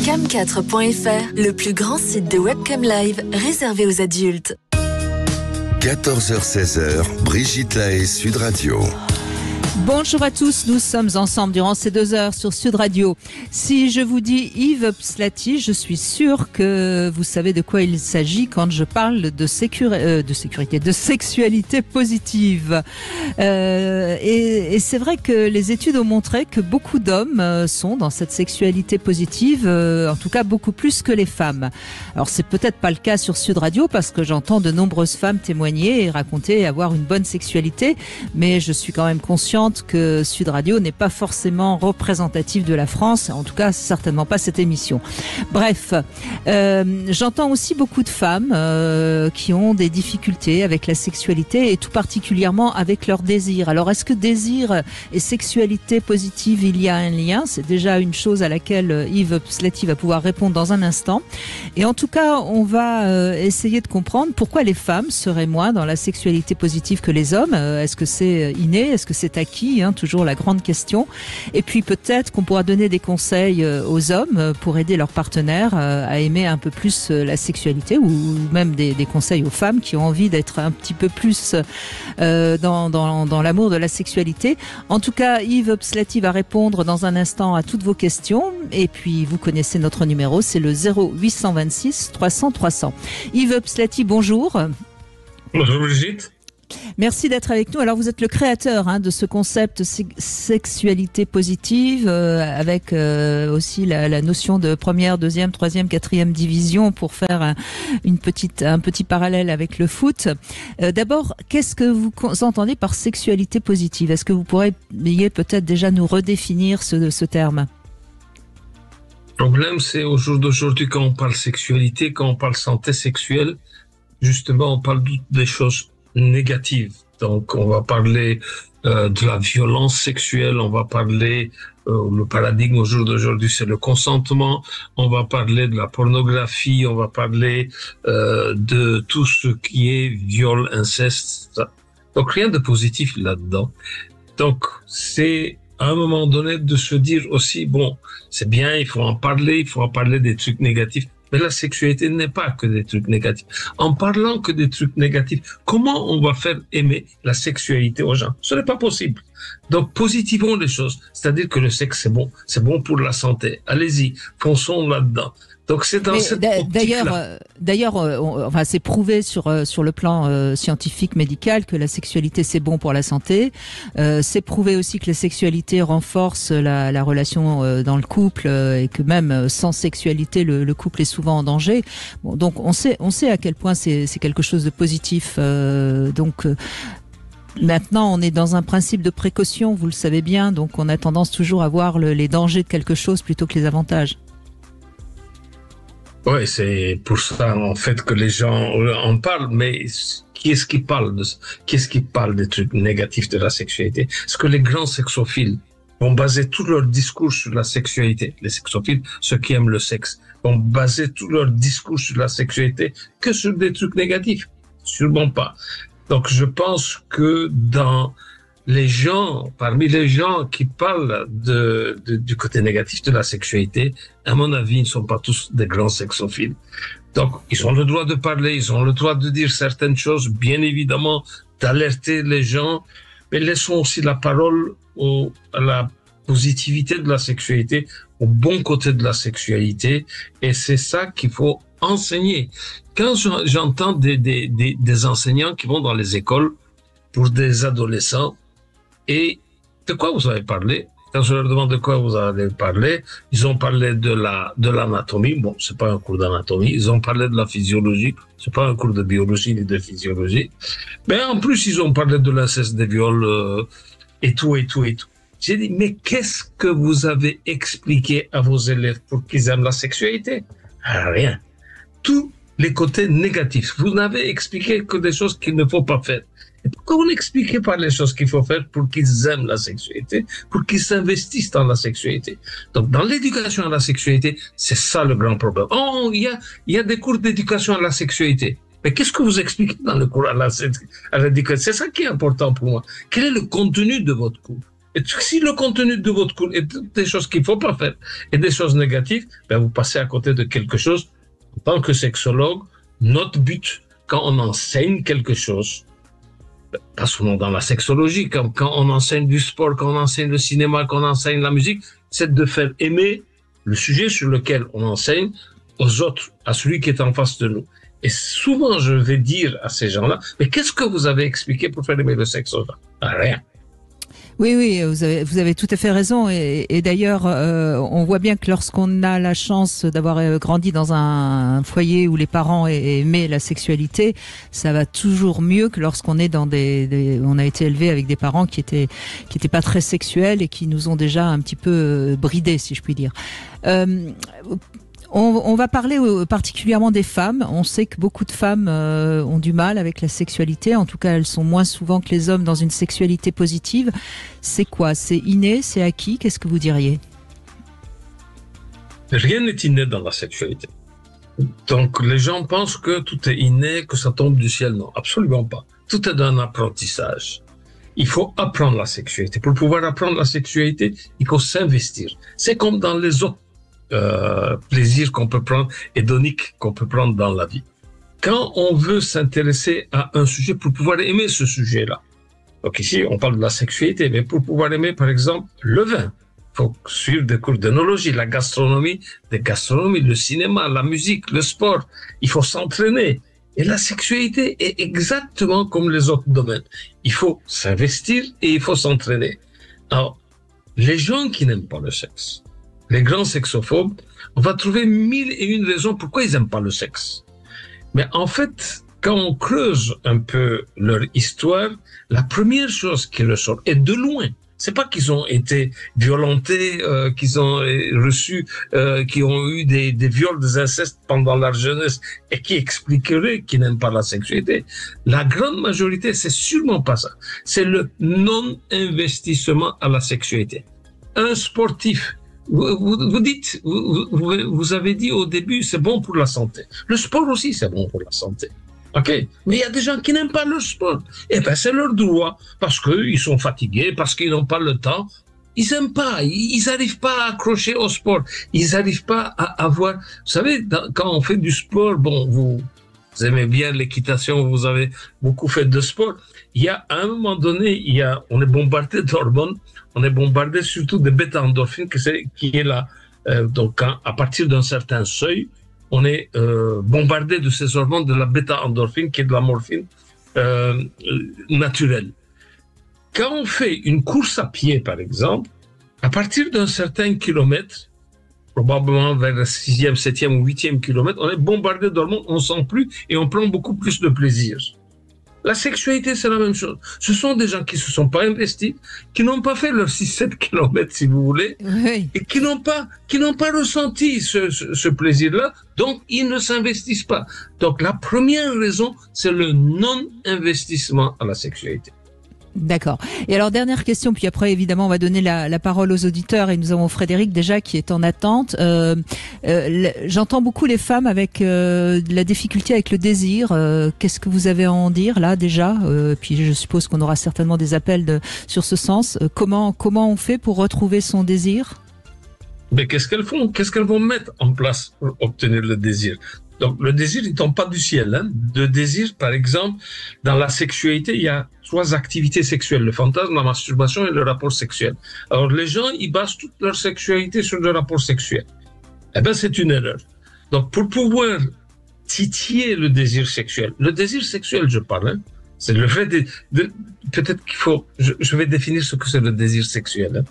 Cam4.fr, le plus grand site de webcam live réservé aux adultes. 14h-16h, Brigitte Lahaie, Sud Radio. Bonjour à tous, nous sommes ensemble durant ces 2 heures sur Sud Radio. Si je vous dis Yves Pslati, je suis sûre que vous savez de quoi il s'agit quand je parle de sécurité, de sexualité positive. Et c'est vrai que les études ont montré que beaucoup d'hommes sont dans cette sexualité positive, en tout cas beaucoup plus que les femmes. Alors c'est peut-être pas le cas sur Sud Radio parce que j'entends de nombreuses femmes témoigner et raconter avoir une bonne sexualité, mais je suis quand même consciente que Sud Radio n'est pas forcément représentatif de la France, en tout cas certainement pas cette émission. Bref, j'entends aussi beaucoup de femmes qui ont des difficultés avec la sexualité et tout particulièrement avec leur désir. Alors est-ce que désir et sexualité positive, il y a un lien? C'est déjà une chose à laquelle Yves Pslati va pouvoir répondre dans un instant. Et en tout cas, on va essayer de comprendre pourquoi les femmes seraient moins dans la sexualité positive que les hommes. Est-ce que c'est inné? Est-ce que c'est acquis? Toujours la grande question. Et puis peut-être qu'on pourra donner des conseils aux hommes pour aider leurs partenaires à aimer un peu plus la sexualité, ou même des conseils aux femmes qui ont envie d'être un petit peu plus dans l'amour de la sexualité. En tout cas, Yves Pslati va répondre dans un instant à toutes vos questions. Et puis vous connaissez notre numéro, c'est le 0826 300 300. Yves Pslati, bonjour. Bonjour Brigitte. Merci d'être avec nous. Alors vous êtes le créateur de ce concept sexualité positive, avec aussi la notion de première, deuxième, troisième, quatrième division pour faire un petit parallèle avec le foot. D'abord, qu'est-ce que vous entendez par sexualité positive? Est-ce que vous pourriez peut-être déjà nous redéfinir ce terme? Le problème, c'est au jour d'aujourd'hui, quand on parle sexualité, quand on parle santé sexuelle, justement, on parle des choses négatives. Donc, on va parler de la violence sexuelle, on va parler, le paradigme au jour d'aujourd'hui, c'est le consentement, on va parler de la pornographie, on va parler de tout ce qui est viol, inceste, ça. Donc, rien de positif là-dedans. Donc, c'est à un moment donné de se dire aussi, bon, c'est bien, il faut en parler des trucs négatifs. Mais la sexualité n'est pas que des trucs négatifs. En parlant que des trucs négatifs, comment on va faire aimer la sexualité aux gens? Ce n'est pas possible. Donc, positivons les choses. C'est-à-dire que le sexe, c'est bon pour la santé. Allez-y, fonçons là-dedans. Donc, c'est dans cette optique-là. D'ailleurs, c'est prouvé sur le plan scientifique médical que la sexualité c'est bon pour la santé. C'est prouvé aussi que la sexualité renforce la relation dans le couple, et que même sans sexualité le couple est souvent en danger. Bon, donc on sait à quel point c'est quelque chose de positif. Maintenant, on est dans un principe de précaution, vous le savez bien, donc on a tendance toujours à voir les dangers de quelque chose plutôt que les avantages. Oui, c'est pour ça, en fait, que les gens en parlent, mais qui est-ce qui parle de ça? Qui est-ce qui parle des trucs négatifs de la sexualité? Est-ce que les grands sexophiles vont baser tout leur discours sur la sexualité? Les sexophiles, ceux qui aiment le sexe, vont baser tout leur discours sur la sexualité que sur des trucs négatifs? Sûrement pas. Donc, je pense que parmi les gens qui parlent du côté négatif de la sexualité, à mon avis, ils ne sont pas tous des grands sexophiles. Donc, ils ont le droit de parler, ils ont le droit de dire certaines choses, bien évidemment, d'alerter les gens, mais laissons aussi la parole à la positivité de la sexualité, au bon côté de la sexualité, et c'est ça qu'il faut enseigner. Quand j'entends des enseignants qui vont dans les écoles pour des adolescents, et de quoi vous avez parlé? Quand je leur demande de quoi vous avez parlé, ils ont parlé de l'anatomie. Bon, c'est pas un cours d'anatomie. Ils ont parlé de la physiologie. C'est pas un cours de biologie ni de physiologie. Mais en plus, ils ont parlé de l'inceste, des viols, et tout. J'ai dit, mais qu'est-ce que vous avez expliqué à vos élèves pour qu'ils aiment la sexualité? Rien. Tous les côtés négatifs. Vous n'avez expliqué que des choses qu'il ne faut pas faire. Et pourquoi vous n'expliquez pas les choses qu'il faut faire pour qu'ils aiment la sexualité, pour qu'ils s'investissent dans la sexualité? Donc, dans l'éducation à la sexualité, c'est ça le grand problème. Oh, il y a des cours d'éducation à la sexualité. Mais qu'est-ce que vous expliquez dans le cours à l'éducation? C'est ça qui est important pour moi. Quel est le contenu de votre cours? Et si le contenu de votre cours est des choses qu'il ne faut pas faire et des choses négatives, ben vous passez à côté de quelque chose. En tant que sexologue, notre but, quand on enseigne quelque chose, pas seulement dans la sexologie, quand on enseigne du sport, quand on enseigne le cinéma, quand on enseigne la musique, c'est de faire aimer le sujet sur lequel on enseigne aux autres, à celui qui est en face de nous. Et souvent, je vais dire à ces gens-là, mais qu'est-ce que vous avez expliqué pour faire aimer le sexe aux gens? Rien. Oui, vous avez tout à fait raison. Et d'ailleurs, on voit bien que lorsqu'on a la chance d'avoir grandi dans un foyer où les parents aimaient la sexualité, ça va toujours mieux que lorsqu'on est dans on a été élevé avec des parents qui étaient pas très sexuels et qui nous ont déjà un petit peu bridés, si je puis dire. On va parler particulièrement des femmes. On sait que beaucoup de femmes ont du mal avec la sexualité. En tout cas, elles sont moins souvent que les hommes dans une sexualité positive. C'est quoi? C'est inné? C'est acquis? Qu'est-ce que vous diriez? Rien n'est inné dans la sexualité. Donc, les gens pensent que tout est inné, que ça tombe du ciel. Non, absolument pas. Tout est un apprentissage. Il faut apprendre la sexualité. Pour pouvoir apprendre la sexualité, il faut s'investir. C'est comme dans les autres plaisir qu'on peut prendre, hédonique qu'on peut prendre dans la vie. Quand on veut s'intéresser à un sujet pour pouvoir aimer ce sujet-là, donc ici on parle de la sexualité, mais pour pouvoir aimer par exemple le vin, il faut suivre des cours d'œnologie, la gastronomie, le cinéma, la musique, le sport, il faut s'entraîner. Et la sexualité est exactement comme les autres domaines. Il faut s'investir et il faut s'entraîner. Alors, les gens qui n'aiment pas le sexe, les grands sexophobes, on va trouver 1001 raisons pourquoi ils n'aiment pas le sexe. Mais en fait, quand on creuse un peu leur histoire, la première chose qui le sort, et de loin, c'est pas qu'ils ont été violentés, qu'ils ont reçu, qui ont eu des viols, des incestes pendant leur jeunesse, et qui expliquerait qu'ils n'aiment pas la sexualité. La grande majorité, c'est sûrement pas ça. C'est le non-investissement à la sexualité. Un sportif, vous avez dit au début, c'est bon pour la santé. Le sport aussi, c'est bon pour la santé. OK? Mais il y a des gens qui n'aiment pas le sport. Eh ben, c'est leur droit. Parce qu'ils sont fatigués, parce qu'ils n'ont pas le temps. Ils n'aiment pas. Ils n'arrivent pas à accrocher au sport. Ils n'arrivent pas à avoir, vous savez, quand on fait du sport, bon, vous aimez bien l'équitation, vous avez beaucoup fait de sport. Il y a, à un moment donné, on est bombardé d'hormones. On est bombardé surtout de bêta-endorphine, qui est là. Donc, à partir d'un certain seuil, on est bombardé de ces hormones de la bêta-endorphine, qui est de la morphine naturelle. Quand on fait une course à pied, par exemple, à partir d'un certain kilomètre, probablement vers le 6e, 7e ou 8e kilomètre, on est bombardé d'hormones, on ne sent plus et on prend beaucoup plus de plaisir. La sexualité, c'est la même chose. Ce sont des gens qui ne se sont pas investis, qui n'ont pas fait leurs 6-7 kilomètres, si vous voulez, oui, et qui n'ont pas ressenti ce plaisir-là, donc ils ne s'investissent pas. Donc la première raison, c'est le non-investissement à la sexualité. D'accord. Et alors, dernière question, puis après, évidemment, on va donner la parole aux auditeurs, et nous avons Frédéric déjà qui est en attente. J'entends beaucoup les femmes avec la difficulté avec le désir. Qu'est-ce que vous avez à en dire là déjà? Puis je suppose qu'on aura certainement des appels sur ce sens. Comment on fait pour retrouver son désir? Mais qu'est-ce qu'elles font? Qu'est-ce qu'elles vont mettre en place pour obtenir le désir? Donc, le désir, il ne tombe pas du ciel. Hein. Le désir, par exemple, dans la sexualité, il y a 3 activités sexuelles, le fantasme, la masturbation et le rapport sexuel. Alors, les gens, ils basent toute leur sexualité sur le rapport sexuel. Eh bien, c'est une erreur. Donc, pour pouvoir titiller le désir sexuel, je parle, hein, c'est le fait peut-être qu'il faut, je vais définir ce que c'est le désir sexuel. Hein.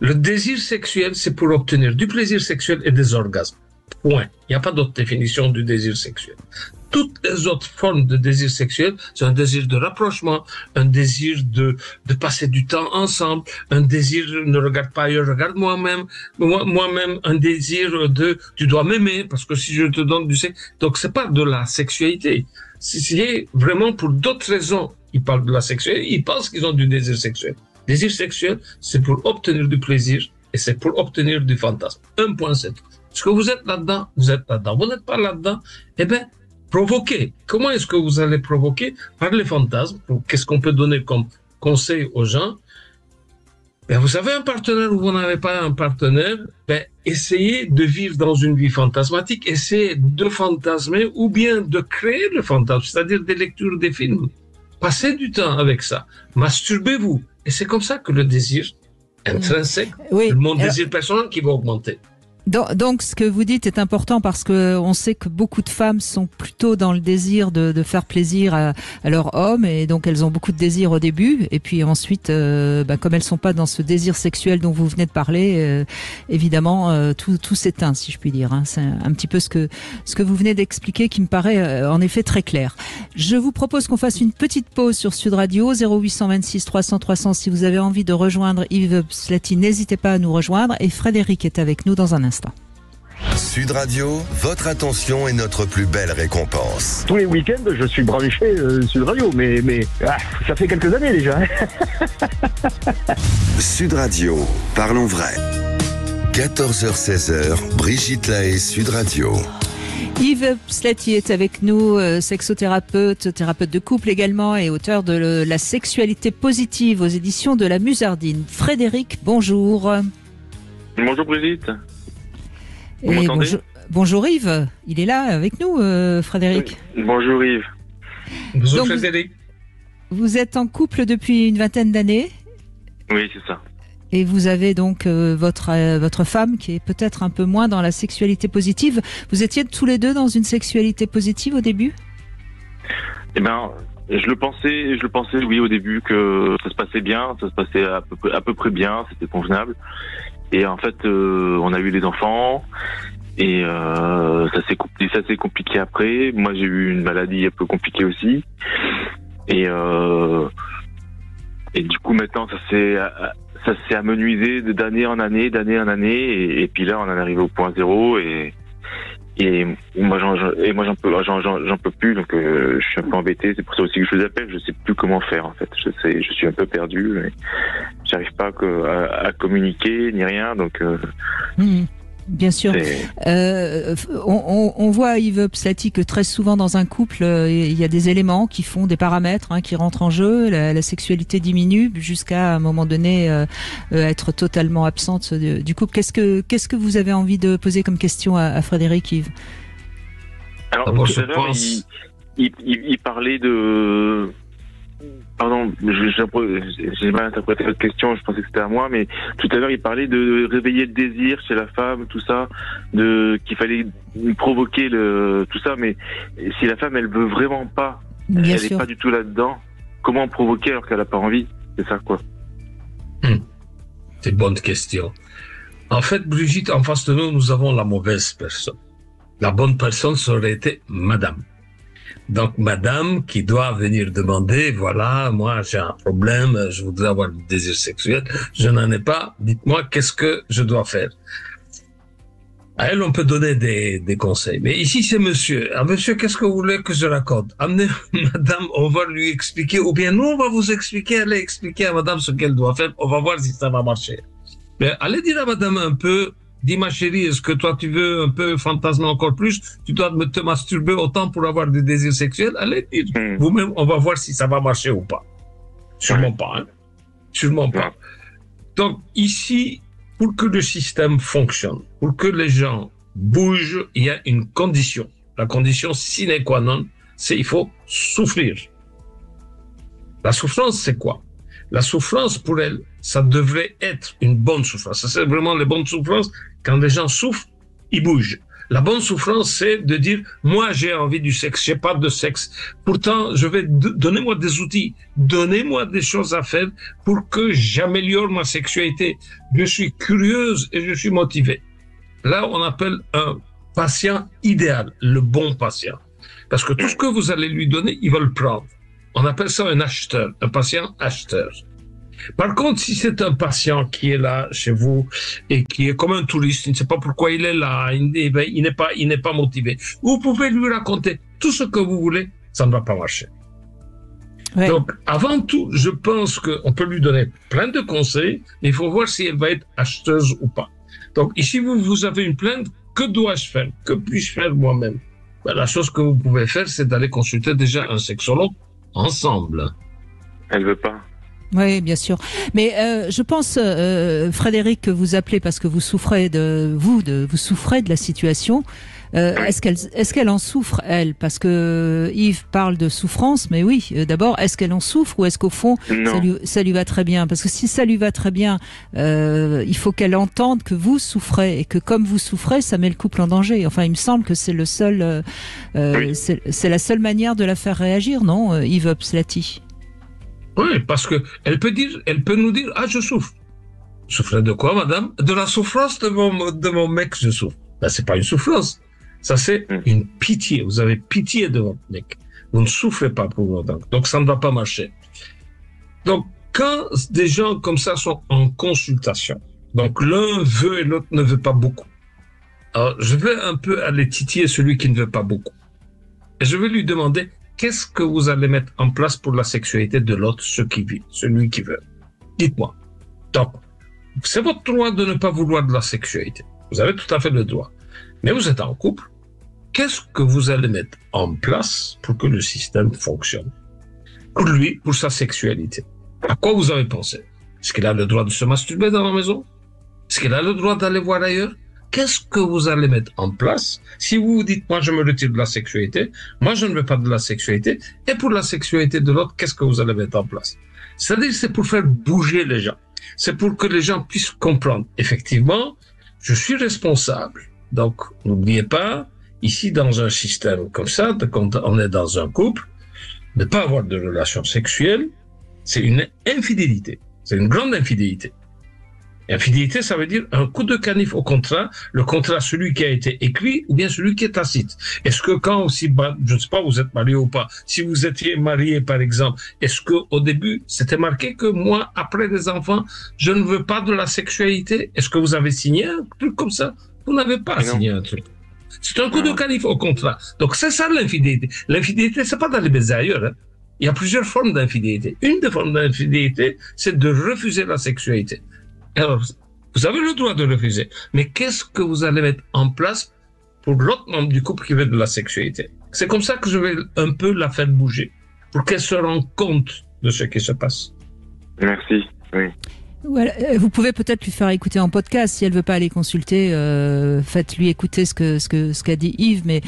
Le désir sexuel, c'est pour obtenir du plaisir sexuel et des orgasmes. Point. Il n'y a pas d'autre définition du désir sexuel. Toutes les autres formes de désir sexuel, c'est un désir de rapprochement, un désir de passer du temps ensemble, un désir ne regarde pas ailleurs, regarde moi-même, un désir de tu dois m'aimer parce que si je te donne du sexe. Donc c'est pas de la sexualité. C'est vraiment pour d'autres raisons. Ils parlent de la sexualité, ils pensent qu'ils ont du désir sexuel. Désir sexuel, c'est pour obtenir du plaisir et c'est pour obtenir du fantasme. Un point, c'est tout. Est-ce que vous êtes là-dedans? Vous êtes là-dedans. Vous n'êtes pas là-dedans? Eh bien, provoquez. Comment est-ce que vous allez provoquer? Par les fantasmes. Qu'est-ce qu'on peut donner comme conseil aux gens? Ben, vous avez un partenaire ou vous n'avez pas un partenaire, ben, essayez de vivre dans une vie fantasmatique, essayez de fantasmer ou bien de créer le fantasme, c'est-à-dire des lectures des films. Passez du temps avec ça. Masturbez-vous. Et c'est comme ça que le désir intrinsèque, mon désir personnel qui va augmenter. Donc, ce que vous dites est important parce que on sait que beaucoup de femmes sont plutôt dans le désir de faire plaisir à leur homme et donc elles ont beaucoup de désir au début et puis ensuite, comme elles sont pas dans ce désir sexuel dont vous venez de parler, évidemment tout s'éteint si je puis dire. Hein. C'est un petit peu ce que vous venez d'expliquer qui me paraît en effet très clair. Je vous propose qu'on fasse une petite pause sur Sud Radio 0826 300 300 si vous avez envie de rejoindre Yves Pslati, n'hésitez pas à nous rejoindre et Frédéric est avec nous dans un instant. Sud Radio, votre attention est notre plus belle récompense. Tous les week-ends, je suis branché Sud Radio, mais ça fait quelques années déjà. Sud Radio, parlons vrai. 14h-16h, Brigitte Lahaie, Sud Radio. Yves Pslati est avec nous, sexothérapeute, thérapeute de couple également et auteur de La sexualité positive aux éditions de la Musardine. Frédéric, bonjour. Bonjour Brigitte. Vous Et m'entendez ? bonjour Yves, il est là avec nous, Frédéric. Oui. Bonjour Yves. Bonjour Donc, Frédéric. Vous êtes en couple depuis une vingtaine d'années Oui, c'est ça. et vous avez donc votre femme qui est peut-être un peu moins dans la sexualité positive. Vous étiez tous les deux dans une sexualité positive au début ? Eh ben, je le pensais, oui, au début que ça se passait bien, ça se passait à peu près bien, c'était convenable. Et en fait, on a eu des enfants et ça s'est compliqué après. Moi, j'ai eu une maladie un peu compliquée aussi. Et du coup, maintenant, ça s'est amenuisé d'année en année. Et puis là, on en est arrivé au point zéro. Et moi, j'en peux plus. Donc, je suis un peu embêté. C'est pour ça aussi que je vous appelle. Je sais plus comment faire, en fait. Je suis un peu perdu. Mais j'arrive pas à communiquer ni rien. Donc, bien sûr. On voit, Yves Pslati, que très souvent dans un couple, il y a des éléments qui font des paramètres qui rentrent en jeu. La sexualité diminue jusqu'à un moment donné être totalement absente du couple. Qu'est-ce que vous avez envie de poser comme question à Frédéric, Yves ? Alors, tout à l'heure, il parlait de... Pardon, j'ai mal interprété votre question, je pensais que c'était à moi, mais tout à l'heure il parlait de réveiller le désir chez la femme, tout ça, qu'il fallait provoquer tout ça, mais si la femme elle veut vraiment pas, elle n'est pas du tout là-dedans, comment provoquer alors qu'elle n'a pas envie ? C'est ça quoi. C'est une bonne question. En fait, Brigitte, en face de nous, nous avons la mauvaise personne. La bonne personne, ça aurait été madame. Donc, madame qui doit venir demander, voilà, moi, j'ai un problème, je voudrais avoir du désir sexuel, je n'en ai pas, dites-moi, qu'est-ce que je dois faire? À elle, on peut donner des conseils. Mais ici, c'est monsieur. Ah, monsieur, qu'est-ce que vous voulez que je raconte? Amenez madame, on va lui expliquer, ou bien nous, on va vous expliquer, allez expliquer à madame ce qu'elle doit faire, on va voir si ça va marcher. Mais allez dire à madame un peu, dis ma chérie, est-ce que toi tu veux un peu fantasmer encore plus? Tu dois te masturber autant pour avoir des désirs sexuels? Allez dire. Vous-même, on va voir si ça va marcher ou pas. Sûrement pas, hein. Sûrement pas. Donc ici, pour que le système fonctionne, pour que les gens bougent, il y a une condition. La condition sine qua non, c'est il faut souffrir. La souffrance, c'est quoi? La souffrance, pour elle, ça devrait être une bonne souffrance. Ça, c'est vraiment les bonnes souffrances. Quand les gens souffrent, ils bougent. La bonne souffrance, c'est de dire, moi, j'ai envie du sexe, j'ai pas de sexe. Pourtant, donnez-moi des outils, donnez-moi des choses à faire pour que j'améliore ma sexualité. Je suis curieuse et je suis motivée. Là, on appelle un patient idéal, le bon patient. Parce que tout ce que vous allez lui donner, il va le prendre. On appelle ça un acheteur, un patient acheteur. Par contre, si c'est un patient qui est là chez vous et qui est comme un touriste, il ne sait pas pourquoi il est là, il n'est pas motivé, vous pouvez lui raconter tout ce que vous voulez, ça ne va pas marcher. Ouais. Donc, avant tout, je pense qu'on peut lui donner plein de conseils, mais il faut voir si elle va être acheteuse ou pas. Donc, ici, vous avez une plainte, que dois-je faire? Que puis-je faire moi-même? Ben, la chose que vous pouvez faire, c'est d'aller consulter déjà un sexologue ensemble. Elle veut pas. Oui, bien sûr. Mais je pense, Frédéric, que vous appelez parce que vous souffrez de la situation. Est-ce qu'elle en souffre, elle? Parce que Yves parle de souffrance, mais oui, d'abord, est-ce qu'elle en souffre ou est-ce qu'au fond, ça lui va très bien? Parce que si ça lui va très bien, il faut qu'elle entende que vous souffrez et que comme vous souffrez, ça met le couple en danger. Enfin, il me semble que c'est c'est la seule manière de la faire réagir, non, Yves Pslati? Oui, parce que elle peut nous dire, je souffre. Souffrez de quoi, madame? De la souffrance de mon mec, je souffre. Ben, c'est pas une souffrance. Ça, c'est une pitié. Vous avez pitié de votre mec. Vous ne souffrez pas pour votre mec. Donc, ça ne va pas marcher. Donc, quand des gens comme ça sont en consultation, donc l'un veut et l'autre ne veut pas beaucoup. Alors, je vais un peu aller titiller celui qui ne veut pas beaucoup. Et je vais lui demander, qu'est-ce que vous allez mettre en place pour la sexualité de l'autre, celui qui veut? Dites-moi. Donc, c'est votre droit de ne pas vouloir de la sexualité. Vous avez tout à fait le droit. Mais vous êtes en couple. Qu'est-ce que vous allez mettre en place pour que le système fonctionne? Pour lui, pour sa sexualité. À quoi vous avez pensé? Est-ce qu'il a le droit de se masturber dans la maison? Est-ce qu'il a le droit d'aller voir ailleurs? Qu'est-ce que vous allez mettre en place si vous vous dites, moi je me retire de la sexualité, moi je ne veux pas de la sexualité, et pour la sexualité de l'autre, qu'est-ce que vous allez mettre en place? C'est-à-dire, c'est pour faire bouger les gens. C'est pour que les gens puissent comprendre. Effectivement, je suis responsable. Donc, n'oubliez pas, ici, dans un système comme ça, quand on est dans un couple, ne pas avoir de relations sexuelles, c'est une infidélité. C'est une grande infidélité. Infidélité, ça veut dire un coup de canif au contrat, le contrat, celui qui a été écrit ou bien celui qui est tacite. Est-ce que quand aussi, je ne sais pas, vous êtes marié ou pas, si vous étiez marié par exemple, est-ce que au début, c'était marqué que moi, après les enfants, je ne veux pas de la sexualité? Est-ce que vous avez signé un truc comme ça? Vous n'avez pas signé un truc. C'est un coup de canif au contrat. Donc c'est ça l'infidélité. L'infidélité, c'est pas d'aller baiser ailleurs. Hein. Il y a plusieurs formes d'infidélité. Une des formes d'infidélité, c'est de refuser la sexualité. Alors, vous avez le droit de refuser, mais qu'est-ce que vous allez mettre en place pour l'autre membre du couple qui veut de la sexualité? C'est comme ça que je vais un peu la faire bouger, pour qu'elle se rende compte de ce qui se passe. Merci, oui. Voilà, vous pouvez peut-être lui faire écouter en podcast si elle veut pas aller consulter. Faites-lui écouter ce qu'a dit Yves. Mais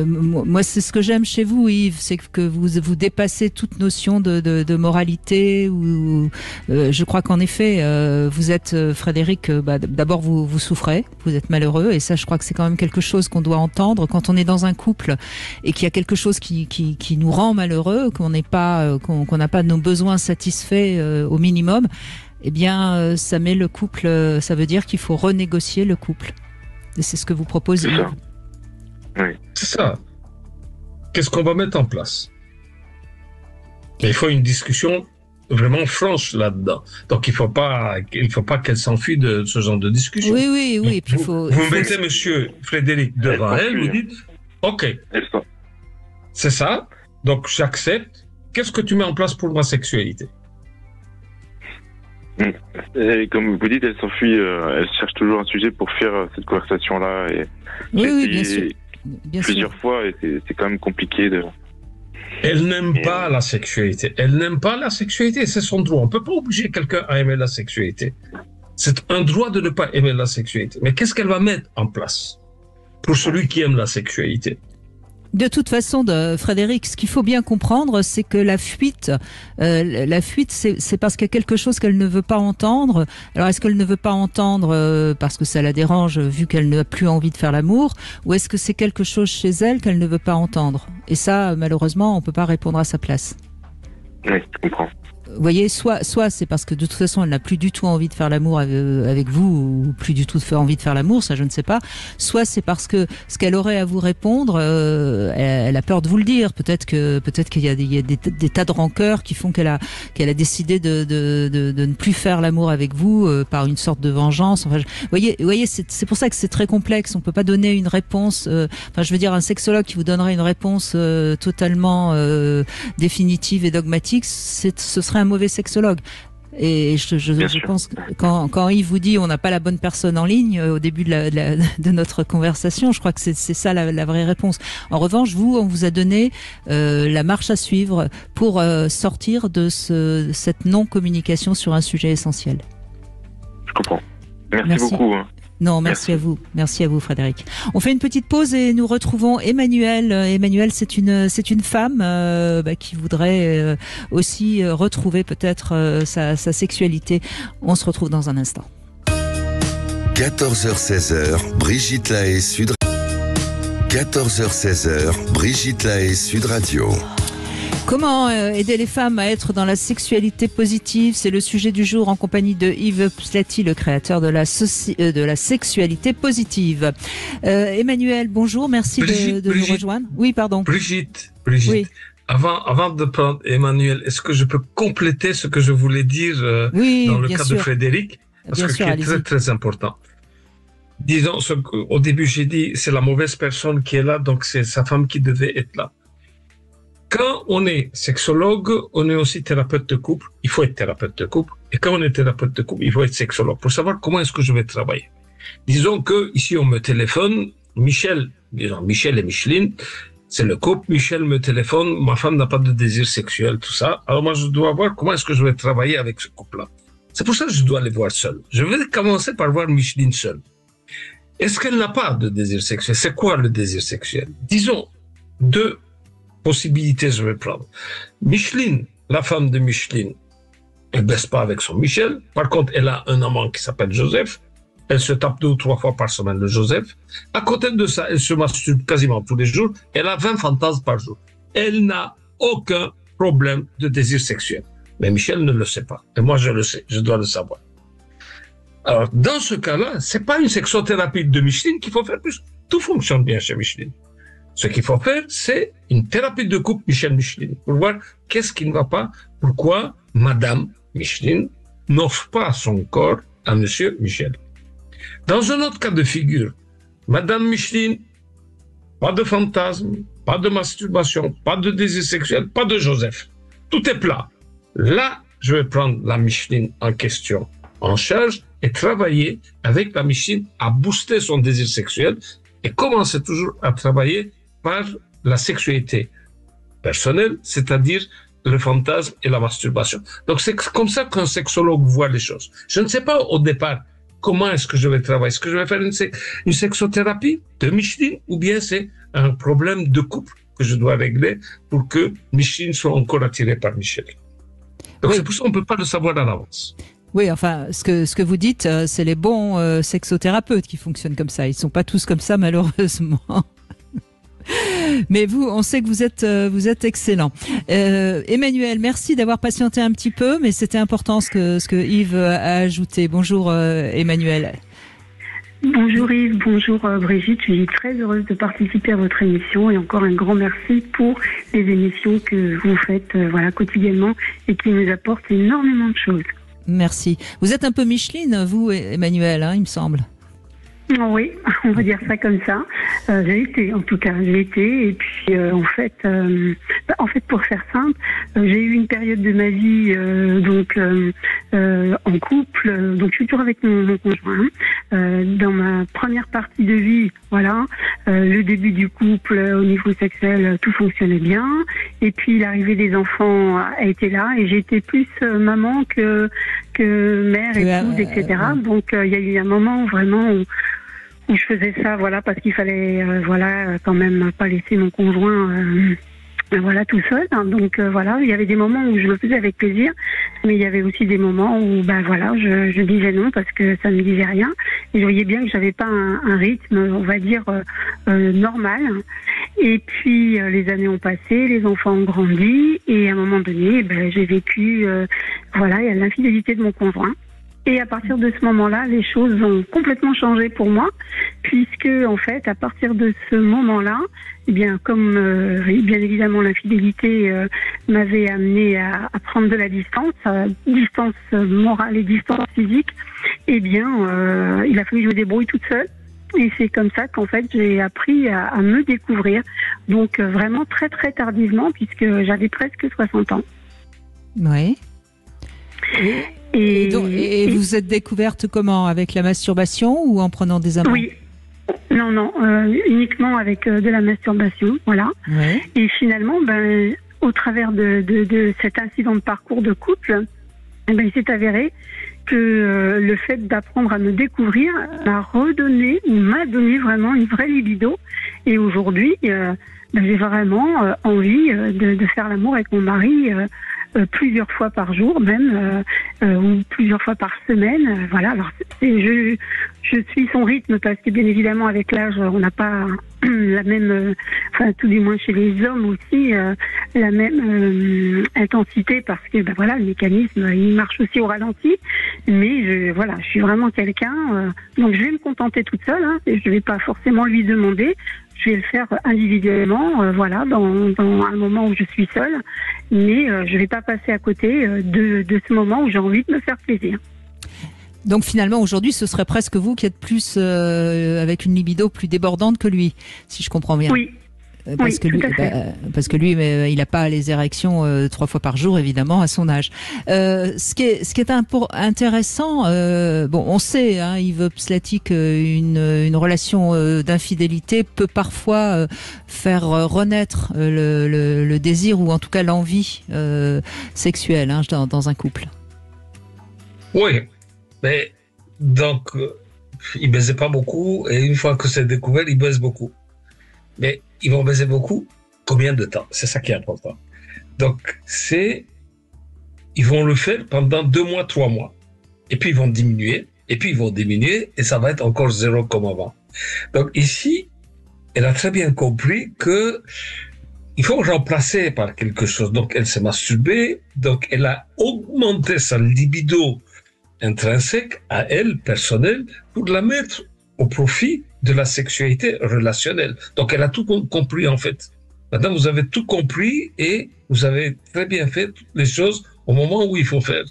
moi, c'est ce que j'aime chez vous, Yves, c'est que vous dépassez toute notion de moralité. Ou je crois qu'en effet, vous êtes Frédéric. D'abord, vous souffrez, vous êtes malheureux, et ça, je crois que c'est quand même quelque chose qu'on doit entendre quand on est dans un couple et qu'il y a quelque chose qui nous rend malheureux, qu'on n'a pas nos besoins satisfaits au minimum. Eh bien, ça met le couple, ça veut dire qu'il faut renégocier le couple. Et c'est ce que vous proposez. C'est ça. Oui. C'est ça. Qu'est-ce qu'on va mettre en place? Il faut une discussion vraiment franche là-dedans. Donc, il faut pas qu'elle s'enfuit de ce genre de discussion. Oui. Donc, puis vous mettez monsieur Frédéric devant elle, vous dites, OK, c'est ça. Donc, j'accepte. Qu'est-ce que tu mets en place pour ma sexualité? Et comme vous dites, elle s'enfuit, elle cherche toujours un sujet pour faire cette conversation-là. Et oui, bien sûr. Plusieurs fois, et c'est quand même compliqué de... Elle n'aime pas la sexualité. Elle n'aime pas la sexualité, c'est son droit. On ne peut pas obliger quelqu'un à aimer la sexualité. C'est un droit de ne pas aimer la sexualité. Mais qu'est-ce qu'elle va mettre en place pour celui qui aime la sexualité? De toute façon, Frédéric, ce qu'il faut bien comprendre, c'est que la fuite, c'est parce qu'il y a quelque chose qu'elle ne veut pas entendre. Alors, est-ce qu'elle ne veut pas entendre parce que ça la dérange, vu qu'elle n'a plus envie de faire l'amour, ou est-ce que c'est quelque chose chez elle qu'elle ne veut pas entendre? Et ça, malheureusement, on peut pas répondre à sa place. Oui, je comprends. Vous voyez, soit c'est parce que de toute façon elle n'a plus du tout envie de faire l'amour avec vous, ou plus du tout envie de faire l'amour, ça je ne sais pas. Soit c'est parce que ce qu'elle aurait à vous répondre, elle a peur de vous le dire. Peut-être qu'il y a des tas de rancœurs qui font qu'elle a décidé de ne plus faire l'amour avec vous par une sorte de vengeance. Enfin, vous voyez, c'est pour ça que c'est très complexe. On peut pas donner une réponse. Enfin, je veux dire, un sexologue qui vous donnerait une réponse totalement définitive et dogmatique, ce serait un mauvais sexologue. Et je pense que quand Yves vous dit on n'a pas la bonne personne en ligne au début de notre conversation, je crois que c'est ça la vraie réponse. En revanche, on vous a donné la marche à suivre pour sortir de cette non-communication sur un sujet essentiel. Je comprends. Merci beaucoup. Non, merci à vous. Merci à vous, Frédéric. On fait une petite pause et nous retrouvons Emmanuel. Emmanuel, c'est une femme qui voudrait aussi retrouver peut-être sa sexualité. On se retrouve dans un instant. 14h-16h, Brigitte Lahaie, Sud. 14h-16h, Brigitte Lahaie, Sud Radio. Comment aider les femmes à être dans la sexualité positive? C'est le sujet du jour en compagnie de Yves Pslati, le créateur de la sexualité positive. Emmanuel, bonjour, merci de nous rejoindre. Oui, pardon. Brigitte. Oui. Avant de prendre Emmanuel, est-ce que je peux compléter ce que je voulais dire dans le cas de Frédéric? Parce que c'est très, très important. Disons, au début, j'ai dit, c'est la mauvaise personne qui est là, donc c'est sa femme qui devait être là. Quand on est sexologue, on est aussi thérapeute de couple. Il faut être thérapeute de couple. Et quand on est thérapeute de couple, il faut être sexologue pour savoir comment est-ce que je vais travailler. Disons que ici on me téléphone, Michel et Micheline, c'est le couple. Michel me téléphone, ma femme n'a pas de désir sexuel, tout ça. Alors moi je dois voir comment est-ce que je vais travailler avec ce couple-là. C'est pour ça que je dois les voir seuls. Je vais commencer par voir Micheline seule. Est-ce qu'elle n'a pas de désir sexuel? C'est quoi le désir sexuel? Disons deux possibilités je vais prendre. Micheline, la femme de Micheline, elle baisse pas avec son Michel. Par contre, elle a un amant qui s'appelle Joseph. Elle se tape 2 ou 3 fois par semaine le Joseph. À côté de ça, elle se masturbe quasiment tous les jours. Elle a 20 fantasmes par jour. Elle n'a aucun problème de désir sexuel. Mais Michel ne le sait pas. Et moi, je le sais. Je dois le savoir. Alors, dans ce cas-là, c'est pas une sexothérapie de Micheline qu'il faut faire plus. Tout fonctionne bien chez Micheline. Ce qu'il faut faire, c'est une thérapie de couple Michel-Micheline pour voir qu'est-ce qui ne va pas, pourquoi Madame Micheline n'offre pas son corps à Monsieur Michel. Dans un autre cas de figure, Madame Micheline, pas de fantasme, pas de masturbation, pas de désir sexuel, pas de Joseph. Tout est plat. Là, je vais prendre la Micheline en question en charge et travailler avec la Micheline à booster son désir sexuel et commencer toujours à travailler par la sexualité personnelle, c'est-à-dire le fantasme et la masturbation. Donc c'est comme ça qu'un sexologue voit les choses. Je ne sais pas au départ comment est-ce que je vais travailler. Est-ce que je vais faire une sexothérapie de Micheline ou bien c'est un problème de couple que je dois régler pour que Micheline soit encore attirée par Michel. Donc c'est pour ça qu'on ne peut pas le savoir à l'avance. Oui, enfin, ce que vous dites, c'est les bons sexothérapeutes qui fonctionnent comme ça. Ils sont pas tous comme ça, malheureusement. Mais vous, on sait que vous êtes excellent. Emmanuel, merci d'avoir patienté un petit peu, mais c'était important ce que Yves a ajouté. Bonjour Emmanuel. Bonjour Yves, bonjour Brigitte. Je suis très heureuse de participer à votre émission et encore un grand merci pour les émissions que vous faites quotidiennement et qui nous apportent énormément de choses. Merci. Vous êtes un peu Micheline, vous, Emmanuel, il me semble. Oui, on va dire ça comme ça. J'ai été, et puis en fait, pour faire simple, j'ai eu une période de ma vie en couple, donc je suis toujours avec mon conjoint. Dans ma première partie de vie, le début du couple au niveau sexuel, tout fonctionnait bien. Et puis l'arrivée des enfants a été là, et j'ai été plus maman que mère, épouse, etc. Donc il y a eu un moment où je faisais ça, parce qu'il fallait, quand même pas laisser mon conjoint, tout seul. Donc il y avait des moments où je le faisais avec plaisir, mais il y avait aussi des moments où, je disais non parce que ça ne me disait rien. Et je voyais bien que j'avais pas un rythme, on va dire, normal. Et puis les années ont passé, les enfants ont grandi, et à un moment donné, j'ai vécu, il y a l'infidélité de mon conjoint. Et à partir de ce moment-là, les choses ont complètement changé pour moi, puisque en fait, à partir de ce moment-là, comme bien évidemment l'infidélité m'avait amené à prendre de la distance morale et distance physique, il a fallu que je me débrouille toute seule. Et c'est comme ça qu'en fait, j'ai appris à me découvrir. Donc vraiment très très tardivement, puisque j'avais presque 60 ans. Oui. Et vous êtes découverte comment? Avec la masturbation ou en prenant des amants? Oui. Non, uniquement avec de la masturbation, voilà. Ouais. Et finalement, au travers de cet incident de parcours de couple, il s'est avéré que le fait d'apprendre à me découvrir m'a donné vraiment une vraie libido. Et aujourd'hui, j'ai vraiment envie de faire l'amour avec mon mari plusieurs fois par jour, même ou plusieurs fois par semaine. Voilà. Alors je suis son rythme parce que bien évidemment avec l'âge on n'a pas la même, tout du moins chez les hommes aussi, la même intensité parce que le mécanisme il marche aussi au ralenti. Mais je suis vraiment quelqu'un. Donc je vais me contenter toute seule. Et je vais pas forcément lui demander. Je vais le faire individuellement, dans un moment où je suis seule, mais je vais pas passer à côté de ce moment où j'ai envie de me faire plaisir. Donc finalement, aujourd'hui, ce serait presque vous qui êtes plus avec une libido plus débordante que lui, si je comprends bien. Oui. Parce que lui, il n'a pas les érections 3 fois par jour, évidemment, à son âge. Ce qui est intéressant, on sait, Yves Pslatty, qu'une relation d'infidélité peut parfois faire renaître le désir ou en tout cas l'envie sexuelle dans un couple. Oui, mais donc il baisait pas beaucoup et une fois que c'est découvert, il baise beaucoup. Mais ils vont baiser beaucoup. Combien de temps? C'est ça qui est important. Donc, ils vont le faire pendant 2 mois, 3 mois. Et puis, ils vont diminuer. Et puis, ils vont diminuer. Et ça va être encore 0 comme avant. Donc, ici, elle a très bien compris que il faut remplacer par quelque chose. Donc, elle s'est masturbée. Donc, elle a augmenté sa libido intrinsèque à elle, personnelle, pour la mettre au profit de la sexualité relationnelle. Donc, elle a tout compris, en fait. Maintenant, vous avez tout compris et vous avez très bien fait toutes les choses au moment où il faut faire.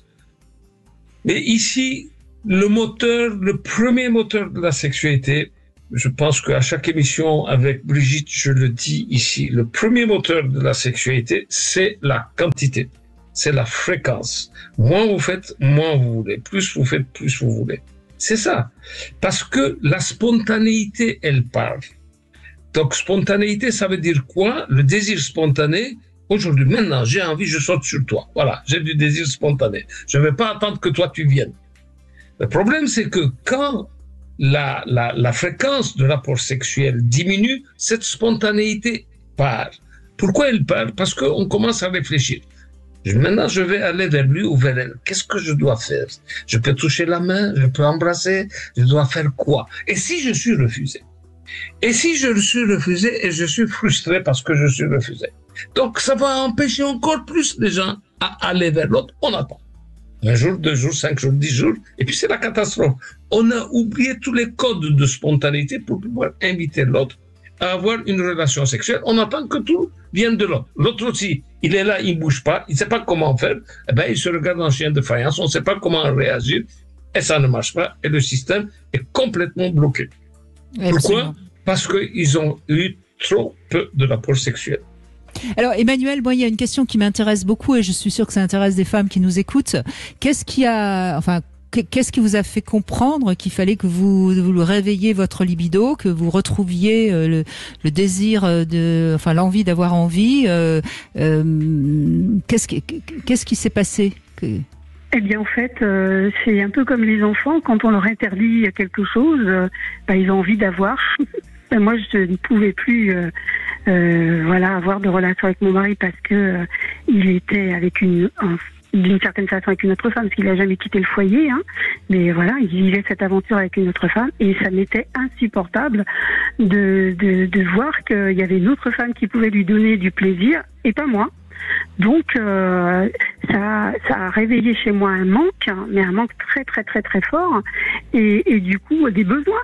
Mais ici, le premier moteur de la sexualité, je pense qu'à chaque émission avec Brigitte, je le dis ici, le premier moteur de la sexualité, c'est la quantité. C'est la fréquence. Moins vous faites, moins vous voulez. Plus vous faites, plus vous voulez. C'est ça. Parce que la spontanéité, elle parle. Donc, spontanéité, ça veut dire quoi? Le désir spontané. Aujourd'hui, maintenant, j'ai envie, je saute sur toi. Voilà, j'ai du désir spontané. Je ne vais pas attendre que toi, tu viennes. Le problème, c'est que quand la fréquence de rapport sexuel diminue, cette spontanéité part. Pourquoi elle part? Parce qu'on commence à réfléchir. Maintenant, je vais aller vers lui ou vers elle. Qu'est-ce que je dois faire? Je peux toucher la main, je peux embrasser, je dois faire quoi? Et si je suis refusé? Et si je suis refusé et je suis frustré parce que je suis refusé? Donc, ça va empêcher encore plus les gens à aller vers l'autre. On attend. 1 jour, 2 jours, 5 jours, 10 jours. Et puis, c'est la catastrophe. On a oublié tous les codes de spontanéité pour pouvoir inviter l'autre à avoir une relation sexuelle. On attend que tout vienne de l'autre. L'autre aussi, il est là, il ne bouge pas, il ne sait pas comment faire. Eh bien, il se regarde en chien de faïence, on ne sait pas comment réagir. Et ça ne marche pas. Et le système est complètement bloqué. Pourquoi? Parce qu'ils ont eu trop peu de rapports sexuels. Alors Emmanuel, moi il y a une question qui m'intéresse beaucoup et je suis sûre que ça intéresse des femmes qui nous écoutent. Qu'est-ce qui vous a fait comprendre qu'il fallait que vous réveilliez votre libido, que vous retrouviez le désir l'envie d'avoir envie? Qu'est-ce qui s'est passé? Eh bien, en fait, c'est un peu comme les enfants. Quand on leur interdit quelque chose, ils ont envie d'avoir. Moi, je ne pouvais plus avoir de relation avec mon mari parce que il était avec d'une certaine façon avec une autre femme, parce qu'il n'a jamais quitté le foyer. Mais voilà, il vivait cette aventure avec une autre femme et ça m'était insupportable de voir qu'il y avait une autre femme qui pouvait lui donner du plaisir et pas moi. Donc ça a réveillé chez moi un manque, mais un manque très très très très fort et du coup des besoins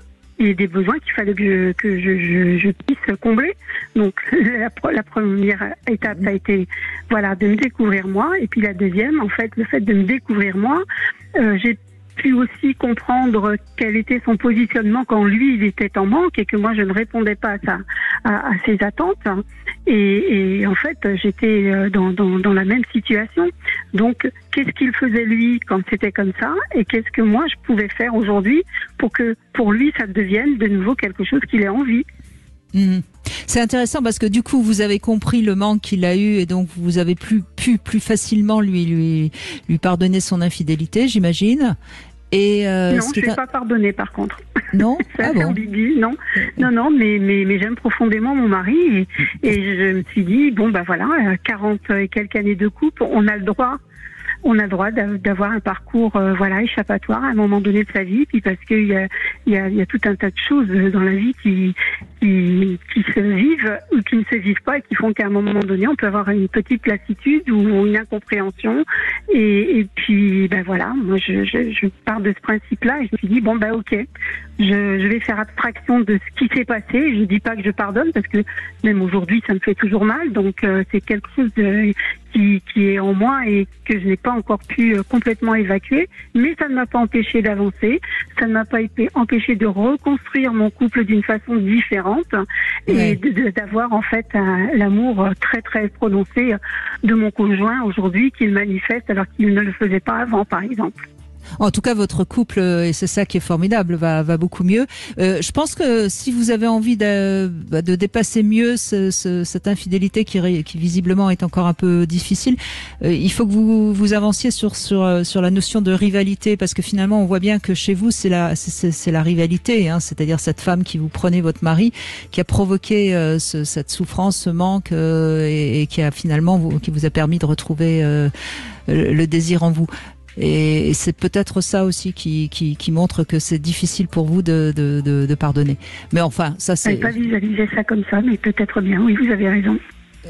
qu'il fallait que je puisse combler. Donc la première étape ça a été de me découvrir moi, et puis la deuxième, en fait, le fait de me découvrir moi, j'ai pu aussi comprendre quel était son positionnement quand lui, il était en manque et que moi, je ne répondais pas à ses attentes. Et en fait, j'étais dans la même situation. Donc, qu'est-ce qu'il faisait lui quand c'était comme ça et qu'est-ce que moi, je pouvais faire aujourd'hui pour que pour lui, ça devienne de nouveau quelque chose qu'il ait envie. Mmh. C'est intéressant parce que du coup vous avez compris le manque qu'il a eu et donc vous avez pu plus facilement lui pardonner son infidélité, j'imagine. Et non, je ne vais pas pardonner par contre. Non, c'est assez ambigu, non, mais j'aime profondément mon mari et je me suis dit bon bah voilà, 40 et quelques années de couple, on a le droit d'avoir un parcours échappatoire à un moment donné de sa vie, puis parce qu'il y a tout un tas de choses dans la vie qui se vivent ou qui ne se vivent pas et qui font qu'à un moment donné on peut avoir une petite lassitude ou une incompréhension et puis moi je pars de ce principe-là et je me suis dit bon ok, je vais faire abstraction de ce qui s'est passé. Je dis pas que je pardonne parce que même aujourd'hui ça me fait toujours mal, donc c'est quelque chose qui est en moi et que je n'ai pas encore pu complètement évacuer, mais ça ne m'a pas empêché d'avancer, ça ne m'a pas empêché de reconstruire mon couple d'une façon différente et d'avoir en fait l'amour très très prononcé de mon conjoint aujourd'hui qu'il manifeste alors qu'il ne le faisait pas avant par exemple. En tout cas, votre couple, et c'est ça qui est formidable, va beaucoup mieux. Je pense que si vous avez envie de dépasser mieux cette infidélité qui visiblement est encore un peu difficile, il faut que vous avanciez sur la notion de rivalité, parce que finalement, on voit bien que chez vous, c'est la rivalité, hein, c'est-à-dire cette femme qui vous prenait votre mari, qui a provoqué cette souffrance, ce manque, et qui a finalement qui vous a permis de retrouver le désir en vous. Et c'est peut-être ça aussi qui montre que c'est difficile pour vous de pardonner. Mais enfin, ça c'est... Je n'avais pas visualisé ça comme ça, mais peut-être bien, oui, vous avez raison.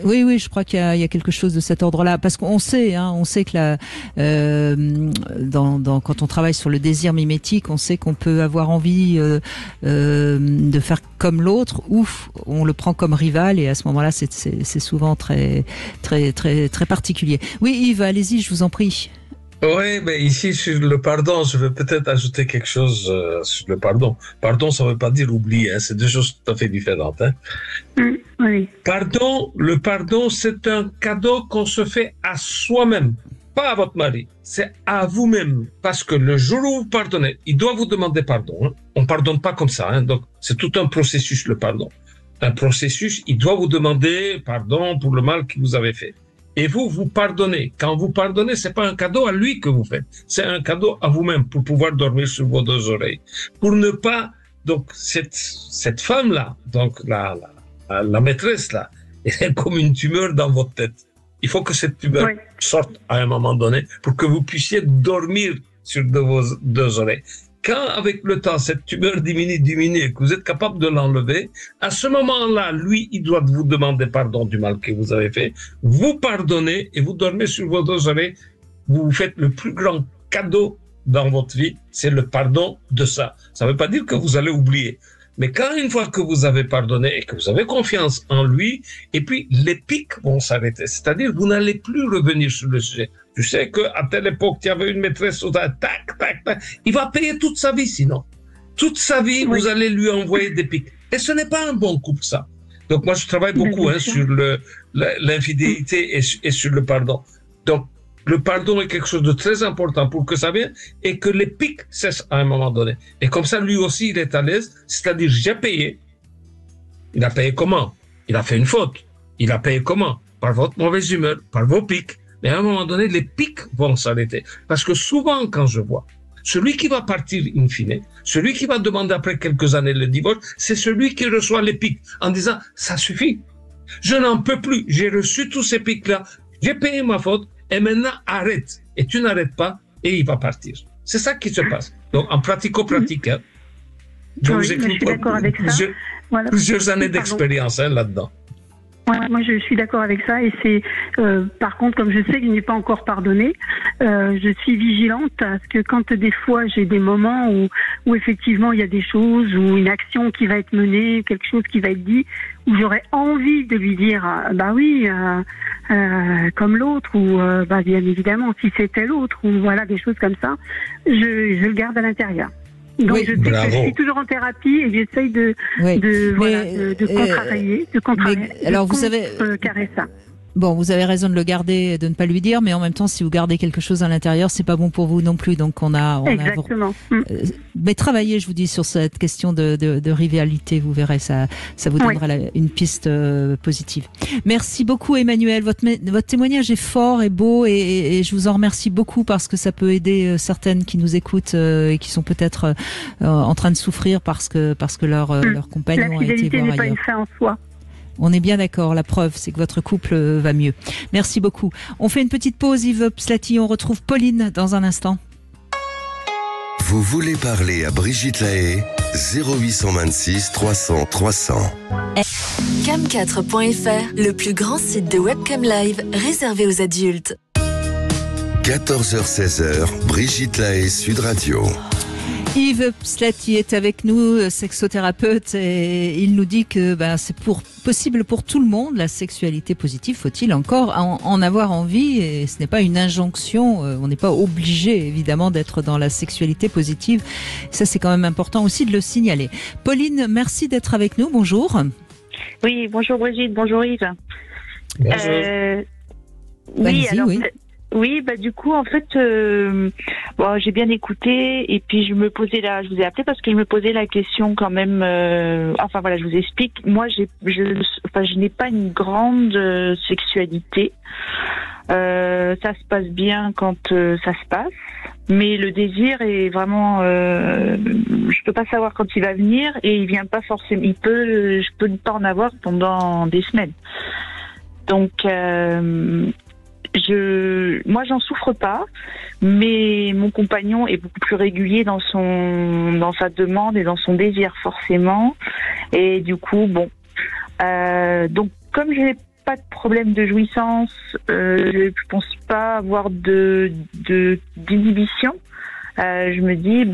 Oui, je crois qu'il y a quelque chose de cet ordre-là, parce qu'on sait, que quand on travaille sur le désir mimétique, on sait qu'on peut avoir envie de faire comme l'autre, ou on le prend comme rival, et à ce moment-là, c'est souvent très, très, très, très particulier. Oui, Yves, allez-y, je vous en prie. Oui, mais ici, sur le pardon, je vais peut-être ajouter quelque chose sur le pardon. Pardon, ça ne veut pas dire oublier, hein, c'est deux choses tout à fait différentes. Hein. Oui. Le pardon, c'est un cadeau qu'on se fait à soi-même, pas à votre mari, c'est à vous-même. Parce que le jour où vous pardonnez, il doit vous demander pardon. Hein. On ne pardonne pas comme ça, hein, donc c'est tout un processus, le pardon. Un processus, il doit vous demander pardon pour le mal que vous avez fait. Et vous pardonnez. Quand vous pardonnez, c'est pas un cadeau à lui que vous faites. C'est un cadeau à vous-même pour pouvoir dormir sur vos deux oreilles. Pour ne pas, donc, cette femme-là, donc, la maîtresse là, elle est comme une tumeur dans votre tête. Il faut que cette tumeur sorte à un moment donné pour que vous puissiez dormir sur vos deux oreilles. Quand, avec le temps, cette tumeur diminue et que vous êtes capable de l'enlever, à ce moment-là, lui, il doit vous demander pardon du mal que vous avez fait. Vous pardonnez et vous dormez sur vos deux oreilles. Vous vous faites le plus grand cadeau dans votre vie, c'est le pardon de ça. Ça ne veut pas dire que vous allez oublier. Mais quand une fois que vous avez pardonné et que vous avez confiance en lui, et puis les pics vont s'arrêter. C'est-à-dire, vous n'allez plus revenir sur le sujet. Tu sais qu'à telle époque, tu avais une maîtresse, tac. Il va payer toute sa vie sinon. Toute sa vie, vous allez lui envoyer des pics. Et ce n'est pas un bon couple, ça. Donc moi, je travaille beaucoup sur l'infidélité et sur le pardon. Donc, le pardon est quelque chose de très important pour que ça vienne et que les pics cessent à un moment donné. Et comme ça, lui aussi, il est à l'aise. C'est-à-dire, j'ai payé. Il a payé comment? Il a fait une faute. Il a payé comment? Par votre mauvaise humeur, par vos pics. Mais à un moment donné, les pics vont s'arrêter. Parce que souvent, quand je vois celui qui va partir in fine, celui qui va demander après quelques années le divorce, c'est celui qui reçoit les pics en disant « ça suffit, je n'en peux plus, j'ai reçu tous ces pics-là, j'ai payé ma faute, et maintenant arrête. » Et tu n'arrêtes pas et il va partir. C'est ça qui se passe. Donc en pratico-pratique, hein, je vous écris plusieurs années d'expérience là-dedans. Moi, je suis d'accord avec ça. Et c'est, par contre, comme je sais que je n'ai pas encore pardonné, je suis vigilante parce que quand des fois j'ai des moments où effectivement il y a des choses, ou une action qui va être menée, quelque chose qui va être dit, où j'aurais envie de lui dire, bah oui, comme l'autre, ou bah bien évidemment si c'était l'autre, ou voilà des choses comme ça, je le garde à l'intérieur. Donc je sais que je suis toujours en thérapie et j'essaye de contrarier, alors vous savez, carrer ça. Bon, vous avez raison de le garder, de ne pas lui dire, mais en même temps, si vous gardez quelque chose à l'intérieur, c'est pas bon pour vous non plus. Donc Exactement. Mais travaillez, je vous dis, sur cette question de rivalité. Vous verrez, ça vous donnera une piste positive. Merci beaucoup, Emmanuel. Votre témoignage est fort et beau, et je vous en remercie beaucoup parce que ça peut aider certaines qui nous écoutent et qui sont peut-être en train de souffrir parce que leur compagnon a été voir ailleurs. La fidélité n'est pas une fin en soi. On est bien d'accord, la preuve, c'est que votre couple va mieux. Merci beaucoup. On fait une petite pause, Yves Pslati, on retrouve Pauline dans un instant. Vous voulez parler à Brigitte Lahaye, 0826 300 300. Cam4.fr, le plus grand site de webcam live réservé aux adultes. 14h-16h, Brigitte Lahaye, Sud Radio. Yves Pslati est avec nous, sexothérapeute, et il nous dit que c'est possible pour tout le monde, la sexualité positive. Faut-il encore en avoir envie? Et ce n'est pas une injonction, on n'est pas obligé évidemment d'être dans la sexualité positive. Ça, c'est quand même important aussi de le signaler. Pauline, merci d'être avec nous, bonjour. Oui, bonjour Brigitte, bonjour Yves. Bonjour. Oui, du coup, en fait, j'ai bien écouté et puis je vous ai appelé parce que je me posais la question quand même. Je vous explique. Moi, je n'ai pas une grande sexualité. Ça se passe bien quand ça se passe, mais le désir est vraiment. Je peux pas savoir quand il va venir et il vient pas forcément. Je peux ne pas en avoir pendant des semaines. Donc. Moi, j'en souffre pas, mais mon compagnon est beaucoup plus régulier dans sa demande et dans son désir, forcément. Et du coup, donc, comme je n'ai pas de problème de jouissance, je pense pas avoir d'inhibition. Je me dis,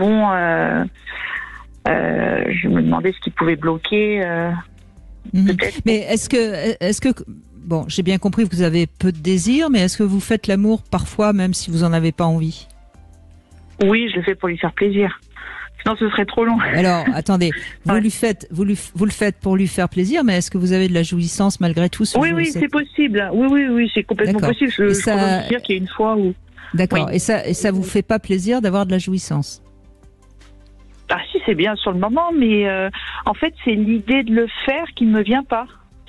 je me demandais ce qui pouvait bloquer, peut-être. Mais est-ce que bon, j'ai bien compris que vous avez peu de désir, mais est-ce que vous faites l'amour parfois, même si vous en avez pas envie? Oui, je le fais pour lui faire plaisir. Sinon, ce serait trop long. Alors, attendez, vous le faites pour lui faire plaisir, mais est-ce que vous avez de la jouissance malgré tout? Oui, c'est possible. Oui, c'est complètement possible. Je peux dire qu'il y a une fois où. D'accord. Oui. Et ça vous fait pas plaisir d'avoir de la jouissance? Ah si, c'est bien sur le moment, mais en fait, c'est l'idée de le faire qui ne me vient pas.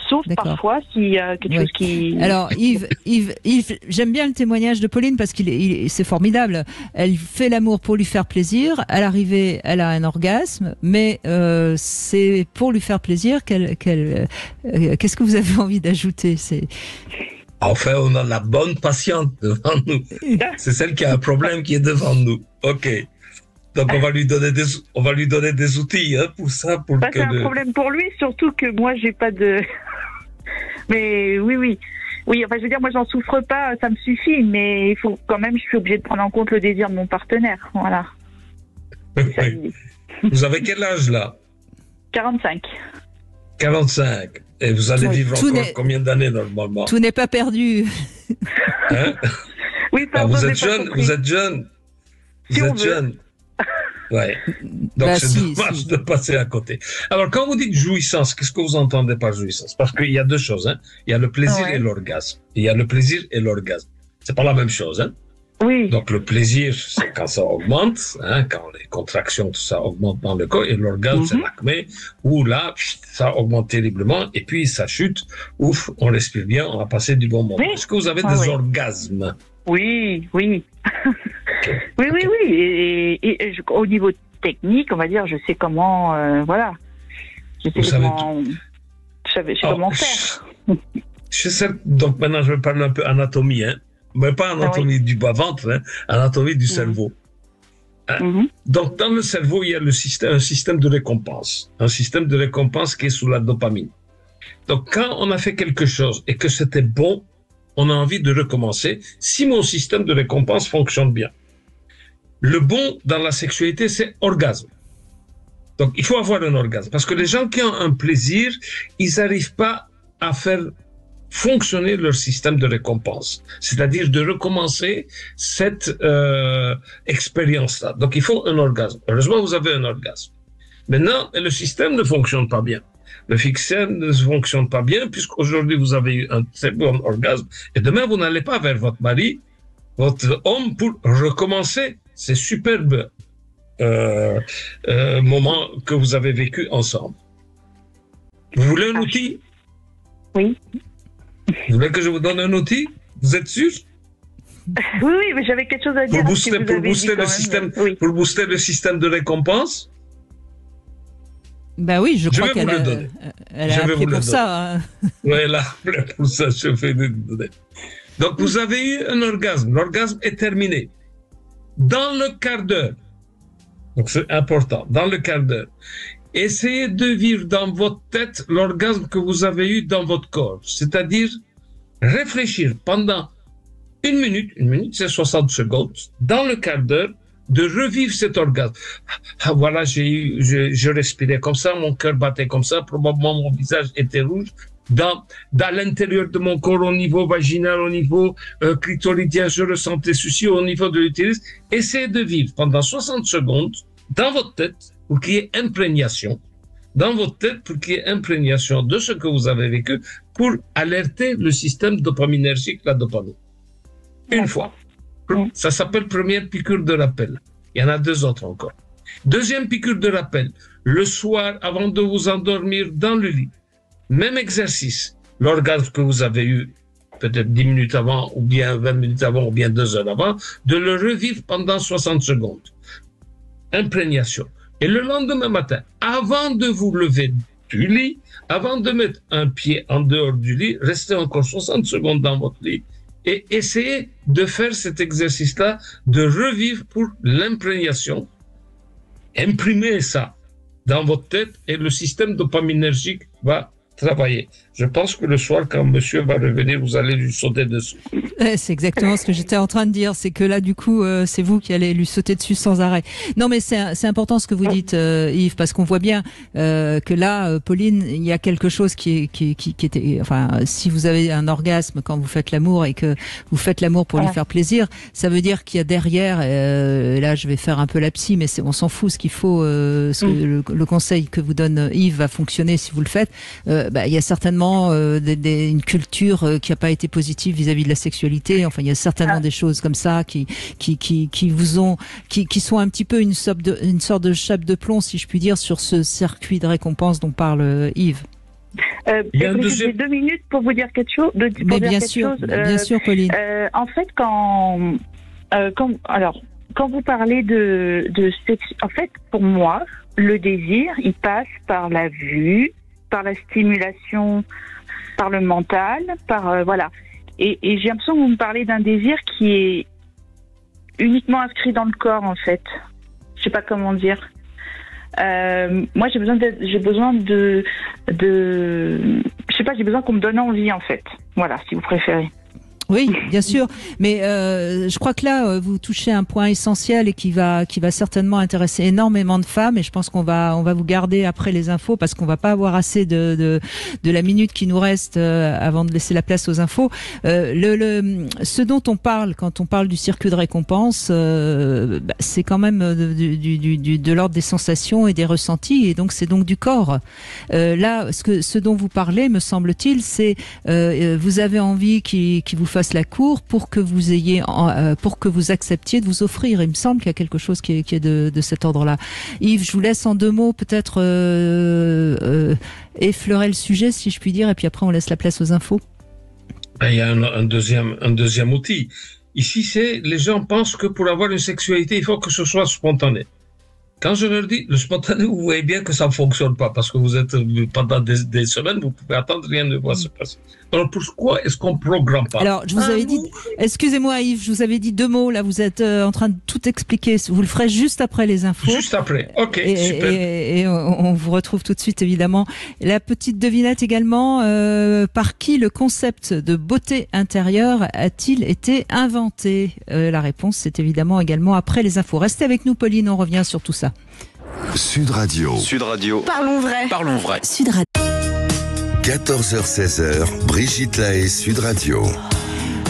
Sauf parfois s'il y a quelque chose qui... Alors Yves, j'aime bien le témoignage de Pauline parce c'est formidable. Elle fait l'amour pour lui faire plaisir. À l'arrivée, elle a un orgasme, mais c'est pour lui faire plaisir qu'est-ce que vous avez envie d'ajouter? Enfin, on a la bonne patiente devant nous. C'est celle qui a un problème qui est devant nous. Ok. Donc on va lui donner des outils pour ça. C'est un problème pour lui, surtout que moi j'ai pas de. Mais oui. Enfin, je veux dire, moi j'en souffre pas, ça me suffit, mais il faut quand même, je suis obligée de prendre en compte le désir de mon partenaire, voilà. Vous avez quel âge là? 45. 45. Et vous allez vivre encore combien d'années normalement? Tout n'est pas perdu. Oui, vous êtes jeune. Vous êtes jeune. Ouais. Donc c'est dommage de passer à côté. Alors quand vous dites jouissance, qu'est-ce que vous entendez par jouissance? Parce qu'il y a deux choses. Il y a le plaisir et l'orgasme. Il y a le plaisir et l'orgasme. C'est pas la même chose. Oui. Donc le plaisir, c'est quand ça augmente, quand les contractions, tout ça augmente dans le corps, et l'orgasme, c'est l'acmé, où là, ça augmente terriblement, et puis ça chute, ouf, on respire bien, on a passé du bon moment. Oui. Est-ce que vous avez des orgasmes? Oui. Oui. Et au niveau technique, on va dire, je sais comment, Je sais comment faire. Donc maintenant, je vais parler un peu anatomie, mais pas anatomie du bas-ventre, anatomie du cerveau. Donc dans le cerveau, il y a un système de récompense. Un système de récompense qui est sous la dopamine. Donc, quand on a fait quelque chose et que c'était bon, on a envie de recommencer si mon système de récompense fonctionne bien. Le bon dans la sexualité, c'est orgasme. Donc, il faut avoir un orgasme. Parce que les gens qui ont un plaisir, ils n'arrivent pas à faire fonctionner leur système de récompense. C'est-à-dire de recommencer cette expérience-là. Donc, il faut un orgasme. Heureusement, vous avez un orgasme. Maintenant, le système ne fonctionne pas bien. Le système ne fonctionne pas bien puisqu'aujourd'hui, vous avez eu un très bon orgasme et demain, vous n'allez pas vers votre mari, votre homme pour recommencer ces superbes moments que vous avez vécu ensemble. Vous voulez un outil? Oui. Vous voulez que je vous donne un outil? Vous êtes sûr? Oui, mais j'avais quelque chose à dire. Pour booster le système de récompense? Ben oui, je crois qu'elle a appelé pour ça. Hein. Oui, elle a appelé pour ça, je vais le donner. Donc, vous avez eu un orgasme. L'orgasme est terminé. Dans le quart d'heure, donc c'est important, dans le quart d'heure, essayez de vivre dans votre tête l'orgasme que vous avez eu dans votre corps. C'est-à-dire réfléchir pendant une minute c'est 60 secondes, dans le quart d'heure, de revivre cet orgasme. Ah, voilà, je respirais comme ça, mon cœur battait comme ça, probablement mon visage était rouge. Dans l'intérieur de mon corps, au niveau vaginal, au niveau clitoridien, je ressentais ceci, au niveau de l'utérus. Essayez de vivre pendant 60 secondes dans votre tête pour qu'il y ait imprégnation. Dans votre tête pour qu'il y ait imprégnation de ce que vous avez vécu pour alerter le système dopaminergique, la dopamine. Une fois. Ça s'appelle première piqûre de rappel. Il y en a 2 autres encore. Deuxième piqûre de rappel. Le soir, avant de vous endormir dans le lit. Même exercice. L'orgasme que vous avez eu peut-être 10 minutes avant, ou bien 20 minutes avant, ou bien 2 heures avant, de le revivre pendant 60 secondes. Imprégnation. Et le lendemain matin, avant de vous lever du lit, avant de mettre un pied en dehors du lit, restez encore 60 secondes dans votre lit et essayez de faire cet exercice-là, de revivre pour l'imprégnation. Imprimez ça dans votre tête et le système dopaminergique va travailler. Je pense que le soir, quand monsieur va revenir, vous allez lui sauter dessus. C'est exactement ce que j'étais en train de dire. C'est que là, du coup, c'est vous qui allez lui sauter dessus sans arrêt. Non, mais c'est important ce que vous dites, Yves, parce qu'on voit bien que là, Pauline, il y a quelque chose qui était... Enfin, si vous avez un orgasme quand vous faites l'amour et que vous faites l'amour pour lui faire plaisir, ça veut dire qu'il y a derrière... là, je vais faire un peu la psy, mais on s'en fout. Ce qu'il faut, le conseil que vous donne Yves va fonctionner si vous le faites. Il y a certainement une culture qui n'a pas été positive vis-à-vis de la sexualité. Enfin, il y a certainement des choses comme ça qui sont un petit peu une sorte de chape de plomb, si je puis dire, sur ce circuit de récompense dont parle Yves. J'ai 2 minutes pour vous dire quelque chose. Bien sûr, Pauline. En fait, quand vous parlez de sexe, en fait, pour moi, le désir, il passe par la vue, par la stimulation, par le mental, voilà. Et j'ai l'impression que vous me parlez d'un désir qui est uniquement inscrit dans le corps, en fait. Je sais pas comment dire. Moi, j'ai besoin de, je sais pas, j'ai besoin qu'on me donne envie, en fait. Voilà, si vous préférez. Oui, bien sûr, mais je crois que là vous touchez un point essentiel et qui va certainement intéresser énormément de femmes, et je pense qu'on va vous garder après les infos parce qu'on va pas avoir assez de la minute qui nous reste avant de laisser la place aux infos. Ce dont on parle quand on parle du circuit de récompense, c'est quand même de l'ordre des sensations et des ressentis, et donc c'est donc du corps. Là, ce dont vous parlez, me semble-t-il, c'est vous avez envie qui vous fasse la cour pour que vous acceptiez de vous offrir. Il me semble qu'il y a quelque chose qui est de cet ordre-là. Yves, je vous laisse en 2 mots peut-être effleurer le sujet, si je puis dire, et puis après on laisse la place aux infos. Il y a un deuxième outil. Ici, les gens pensent que pour avoir une sexualité, il faut que ce soit spontané. Quand je leur dis le spontané, vous voyez bien que ça ne fonctionne pas parce que vous êtes pendant des semaines, vous pouvez attendre, rien ne va se passer. Alors pourquoi est-ce qu'on ne programme pas? Alors je vous avais dit, excusez-moi Yves, je vous avais dit 2 mots, là vous êtes en train de tout expliquer, vous le ferez juste après les infos. Juste après, ok, super. Et on vous retrouve tout de suite évidemment. La petite devinette également, par qui le concept de beauté intérieure a-t-il été inventé? La réponse c'est évidemment également après les infos. Restez avec nous Pauline, on revient sur tout ça. Sud Radio. Sud Radio. Parlons vrai. Parlons vrai. Sud Radio. 14h-16h, Brigitte Lahaie, Sud Radio.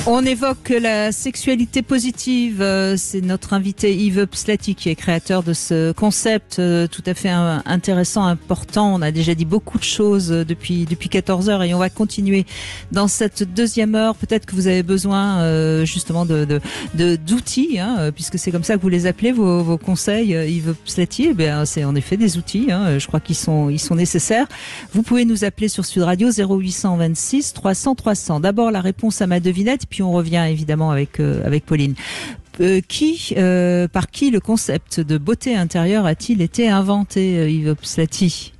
On évoque la sexualité positive. C'est notre invité Yves Pslati qui est créateur de ce concept tout à fait intéressant, important. On a déjà dit beaucoup de choses depuis 14 heures et on va continuer dans cette deuxième heure. Peut-être que vous avez besoin justement d'outils, puisque c'est comme ça que vous les appelez, vos conseils, Yves Pslati. Eh bien, c'est en effet des outils. Je crois qu'ils sont nécessaires. Vous pouvez nous appeler sur Sud Radio 0826 300 300. D'abord la réponse à ma devinette. Puis on revient évidemment avec Pauline. Par qui le concept de beauté intérieure a-t-il été inventé, Yves Pslati?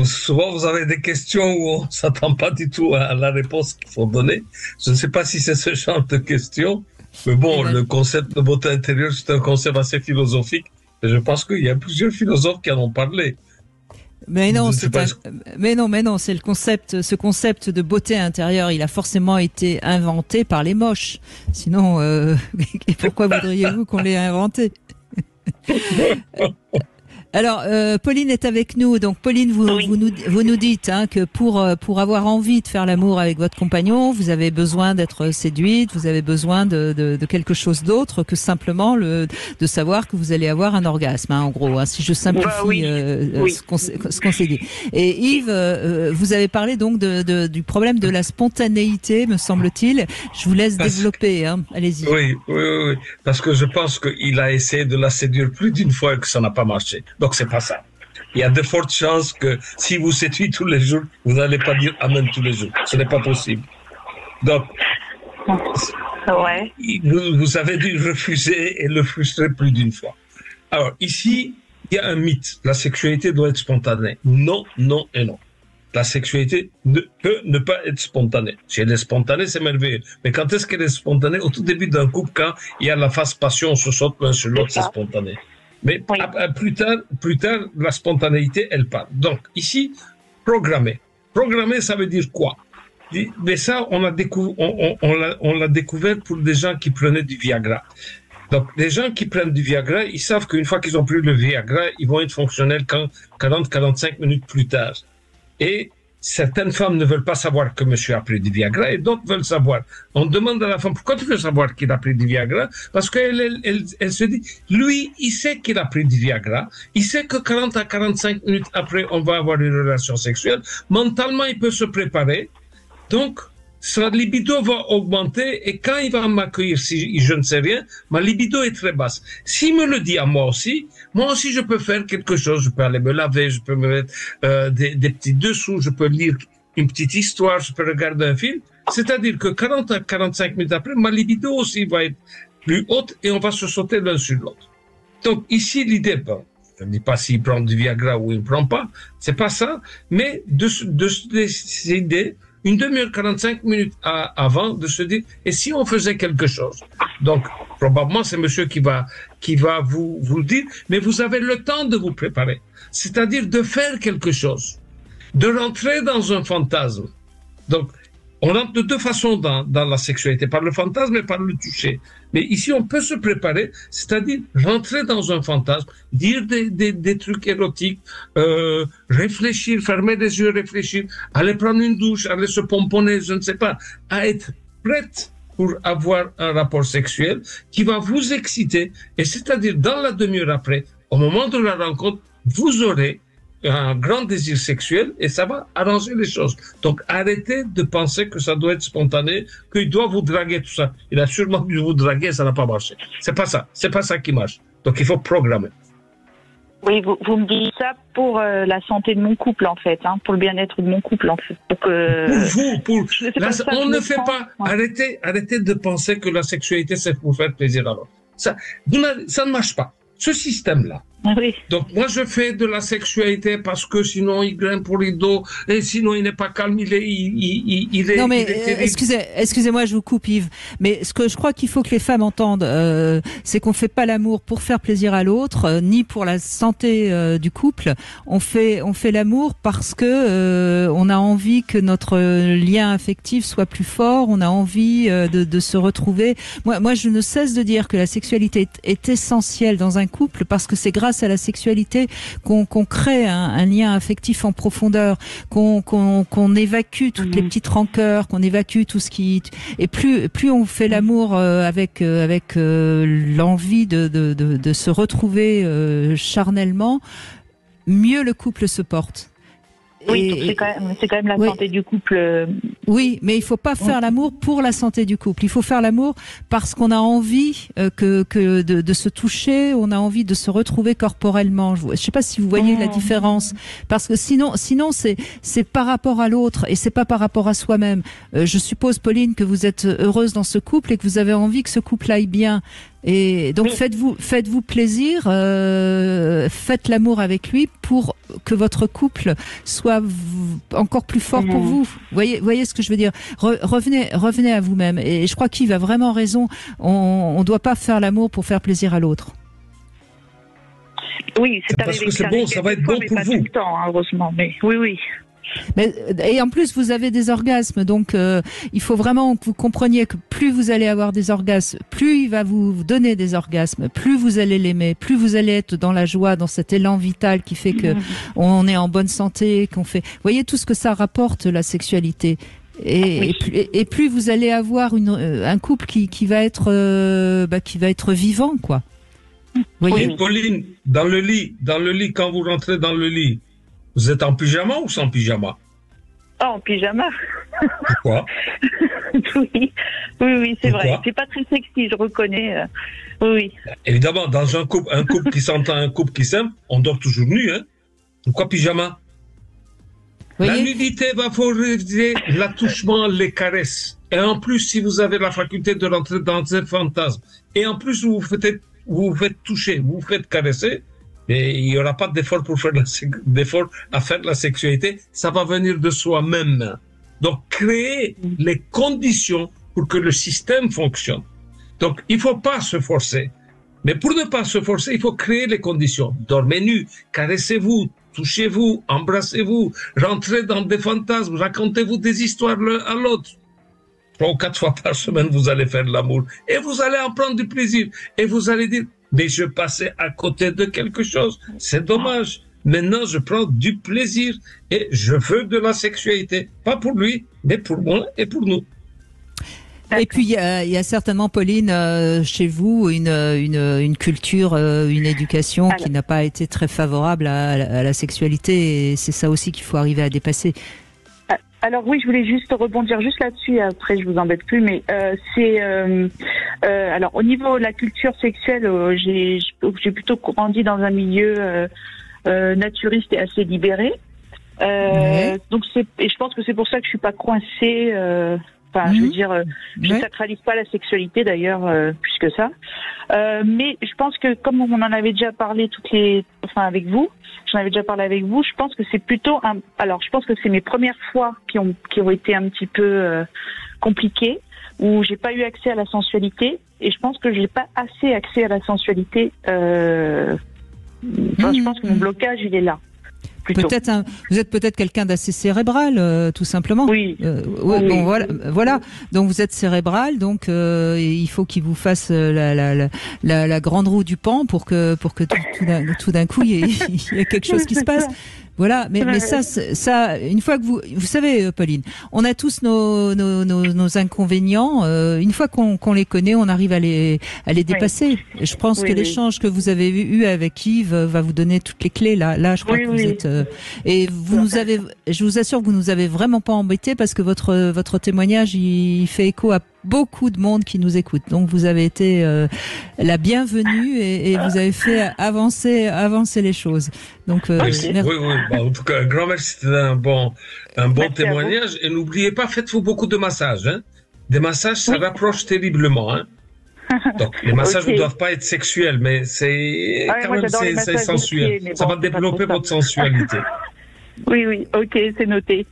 Souvent vous avez des questions où on ne s'attend pas du tout à la réponse qu'il faut donner. Je ne sais pas si c'est ce genre de questions, mais bon, le concept de beauté intérieure, c'est un concept assez philosophique. Et je pense qu'il y a plusieurs philosophes qui en ont parlé. Mais non, c'est le concept, ce concept de beauté intérieure, il a forcément été inventé par les moches. Sinon, pourquoi voudriez-vous qu'on l'ait inventé? Alors, Pauline est avec nous. Donc, Pauline, vous nous dites que pour avoir envie de faire l'amour avec votre compagnon, vous avez besoin d'être séduite, vous avez besoin de quelque chose d'autre que simplement de savoir que vous allez avoir un orgasme, en gros. Si je simplifie ce qu'on s'est dit. Et Yves, vous avez parlé donc du problème de la spontanéité, me semble-t-il. Je vous laisse développer. Allez-y. Oui. Parce que je pense qu'il a essayé de la séduire plus d'une fois et que ça n'a pas marché. Donc, c'est pas ça. Il y a de fortes chances que si vous séduisez tous les jours, vous n'allez pas dire Amen tous les jours. Ce n'est pas possible. Donc, vous avez dû refuser et le frustrer plus d'une fois. Alors, ici, il y a un mythe. La sexualité doit être spontanée. Non, non et non. La sexualité peut ne pas être spontanée. Si elle est spontanée, c'est merveilleux. Mais quand est-ce qu'elle est spontanée? Au tout début d'un couple, quand il y a la phase passion, on se saute l'un sur l'autre, c'est spontané. Mais plus tard, la spontanéité, elle part. Donc, ici, programmer. Programmer, ça veut dire quoi? Mais ça, on l'a découvert pour des gens qui prenaient du Viagra. Donc, les gens qui prennent du Viagra, ils savent qu'une fois qu'ils ont pris le Viagra, ils vont être fonctionnels 40-45 minutes plus tard. Et certaines femmes ne veulent pas savoir que monsieur a pris du Viagra et d'autres veulent savoir. On demande à la femme, pourquoi tu veux savoir qu'il a pris du Viagra? Parce qu'elle se dit, lui, il sait qu'il a pris du Viagra, il sait que 40 à 45 minutes après, on va avoir une relation sexuelle. Mentalement, il peut se préparer. Donc, sa libido va augmenter et quand il va m'accueillir, si je ne sais rien, ma libido est très basse. S'il me le dit à moi aussi, je peux faire quelque chose. Je peux aller me laver, je peux me mettre des petits dessous, je peux lire une petite histoire, je peux regarder un film. C'est-à-dire que 40 à 45 minutes après, ma libido aussi va être plus haute et on va se sauter l'un sur l'autre. Donc ici, l'idée, je ne dis pas s'il prend du Viagra ou il ne prend pas, c'est pas ça, mais de se décider une demi-heure, 45 minutes avant, de se dire, et si on faisait quelque chose? Donc, probablement, c'est monsieur qui va vous le dire, mais vous avez le temps de vous préparer. C'est-à-dire de faire quelque chose. De rentrer dans un fantasme. Donc, on rentre de deux façons dans la sexualité, par le fantasme et par le toucher. Mais ici, on peut se préparer, c'est-à-dire rentrer dans un fantasme, dire des trucs érotiques, réfléchir, fermer les yeux, réfléchir, aller prendre une douche, aller se pomponner, je ne sais pas, à être prête pour avoir un rapport sexuel qui va vous exciter. Et c'est-à-dire, dans la demi-heure après, au moment de la rencontre, vous aurez un grand désir sexuel et ça va arranger les choses. Donc arrêtez de penser que ça doit être spontané, qu'il doit vous draguer, tout ça. Il a sûrement dû vous draguer, ça n'a pas marché. C'est pas ça qui marche. Donc il faut programmer. Oui, vous me dites ça pour la santé de mon couple en fait, pour le bien-être de mon couple en fait. Pour vous, on ne fait pas. Arrêtez de penser que la sexualité c'est pour faire plaisir à l'autre. Ça ne marche pas. Ce système-là. Oui. Donc moi je fais de la sexualité parce que sinon il grimpe au rideau et sinon il n'est pas calme, il est. Non mais excusez-moi, je vous coupe Yves. Mais ce que je crois qu'il faut que les femmes entendent, c'est qu'on fait pas l'amour pour faire plaisir à l'autre, ni pour la santé du couple. On fait l'amour parce que on a envie que notre lien affectif soit plus fort. On a envie de se retrouver. Moi, je ne cesse de dire que la sexualité est essentielle dans un couple parce que c'est grâce à la sexualité qu'on crée un lien affectif en profondeur, qu'on évacue toutes les petites rancœurs, qu'on évacue tout ce qui... Et plus on fait l'amour avec l'envie de se retrouver charnellement, mieux le couple se porte. Oui, donc c'est quand même la santé du couple. Oui, mais il faut pas faire l'amour pour la santé du couple. Il faut faire l'amour parce qu'on a envie de se toucher, on a envie de se retrouver corporellement. Je sais pas si vous voyez la différence, parce que sinon c'est par rapport à l'autre et c'est pas par rapport à soi-même. Je suppose, Pauline, que vous êtes heureuse dans ce couple et que vous avez envie que ce couple aille bien. Et donc faites-vous plaisir, faites l'amour avec lui pour que votre couple soit encore plus fort pour vous. Voyez ce que je veux dire. Revenez à vous-même. Et je crois qu'Yves a vraiment raison. On doit pas faire l'amour pour faire plaisir à l'autre. Oui, c'est parce que c'est bon, ça va être bon pour vous. Tout le temps, hein, heureusement, mais oui. Et en plus, vous avez des orgasmes, donc il faut vraiment que vous compreniez que plus vous allez avoir des orgasmes, plus il va vous donner des orgasmes, plus vous allez l'aimer, plus vous allez être dans la joie, dans cet élan vital qui fait que on est en bonne santé, qu'on fait. Vous voyez tout ce que ça rapporte, la sexualité. Et plus vous allez avoir un couple qui va être vivant, quoi. Voyez. Et Pauline, dans le lit, quand vous rentrez dans le lit, vous êtes en pyjama ou sans pyjama? En pyjama. Pourquoi? Oui, c'est vrai. C'est pas très sexy, je reconnais. Oui. Évidemment, dans un couple qui s'entend, un couple qui s'aime, on dort toujours nu, hein? Pourquoi pyjama? La nudité va favoriser l'attouchement, les caresses. Et en plus, si vous avez la faculté de rentrer dans un fantasme, et en plus vous vous faites toucher, vous vous faites caresser, et il n'y aura pas d'effort à faire la sexualité, ça va venir de soi-même. Donc, créer les conditions pour que le système fonctionne. Donc, il ne faut pas se forcer. Mais pour ne pas se forcer, il faut créer les conditions. Dormez nus, caressez-vous, touchez-vous, embrassez-vous, rentrez dans des fantasmes, racontez-vous des histoires l'un à l'autre. 3 ou 4 fois par semaine, vous allez faire l'amour. Et vous allez en prendre du plaisir. Et vous allez dire, mais je passais à côté de quelque chose. C'est dommage. Maintenant, je prends du plaisir et je veux de la sexualité. Pas pour lui, mais pour moi et pour nous. Et puis, il y a certainement, Pauline, chez vous, une culture, une éducation qui n'a pas été très favorable à la sexualité. Et c'est ça aussi qu'il faut arriver à dépasser. Alors oui, je voulais juste rebondir juste là-dessus, après je vous embête plus, mais alors au niveau de la culture sexuelle, j'ai plutôt grandi dans un milieu naturiste et assez libéré. Donc et je pense que c'est pour ça que je suis pas coincée. Enfin, je veux dire, je sacralise pas la sexualité d'ailleurs, plus que ça. Mais je pense que comme on en avait déjà parlé avec vous, j'en avais déjà parlé avec vous, je pense que c'est plutôt alors je pense que c'est mes premières fois qui ont été un petit peu compliquées, où j'ai pas eu accès à la sensualité, et je pense que j'ai pas assez accès à la sensualité. Je pense que mon blocage il est là. Vous êtes peut-être quelqu'un d'assez cérébral, tout simplement. Oui. Bon, voilà. Donc vous êtes cérébral, donc il faut qu'il vous fasse la grande roue du pan pour que tout d'un coup il y ait quelque chose qui se passe. Voilà, mais ça, une fois que vous savez, Pauline, on a tous nos inconvénients. Une fois qu'on les connaît, on arrive à les dépasser. Et je pense que l'échange que vous avez eu avec Yves va vous donner toutes les clés. Là, je crois que vous êtes. Et je vous assure que vous nous avez vraiment pas embêtés, parce que votre témoignage il fait écho à beaucoup de monde qui nous écoute. Donc vous avez été la bienvenue et vous avez fait avancer les choses. Donc oui. Bon, en tout cas, un grand merci, c'était un bon témoignage. Et n'oubliez pas, faites-vous beaucoup de massages. Hein. Des massages, ça rapproche terriblement. Hein. Donc, les massages ne doivent pas être sexuels, mais c'est quand même c'est sensuel. Bon, ça va développer votre sensualité. Oui, ok, c'est noté.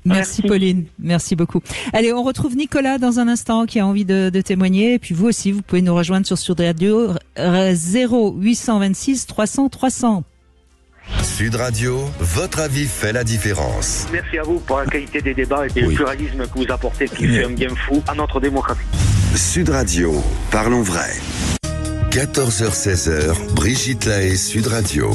Merci Pauline, merci beaucoup. Allez, on retrouve Nicolas dans un instant qui a envie de témoigner. Et puis vous aussi, vous pouvez nous rejoindre sur Sud Radio 0826 300 300. Sud Radio, votre avis fait la différence. Merci à vous pour la qualité des débats et le pluralisme que vous apportez qui fait un bien fou à notre démocratie. Sud Radio, parlons vrai. 14h-16h, Brigitte Lahaie, Sud Radio.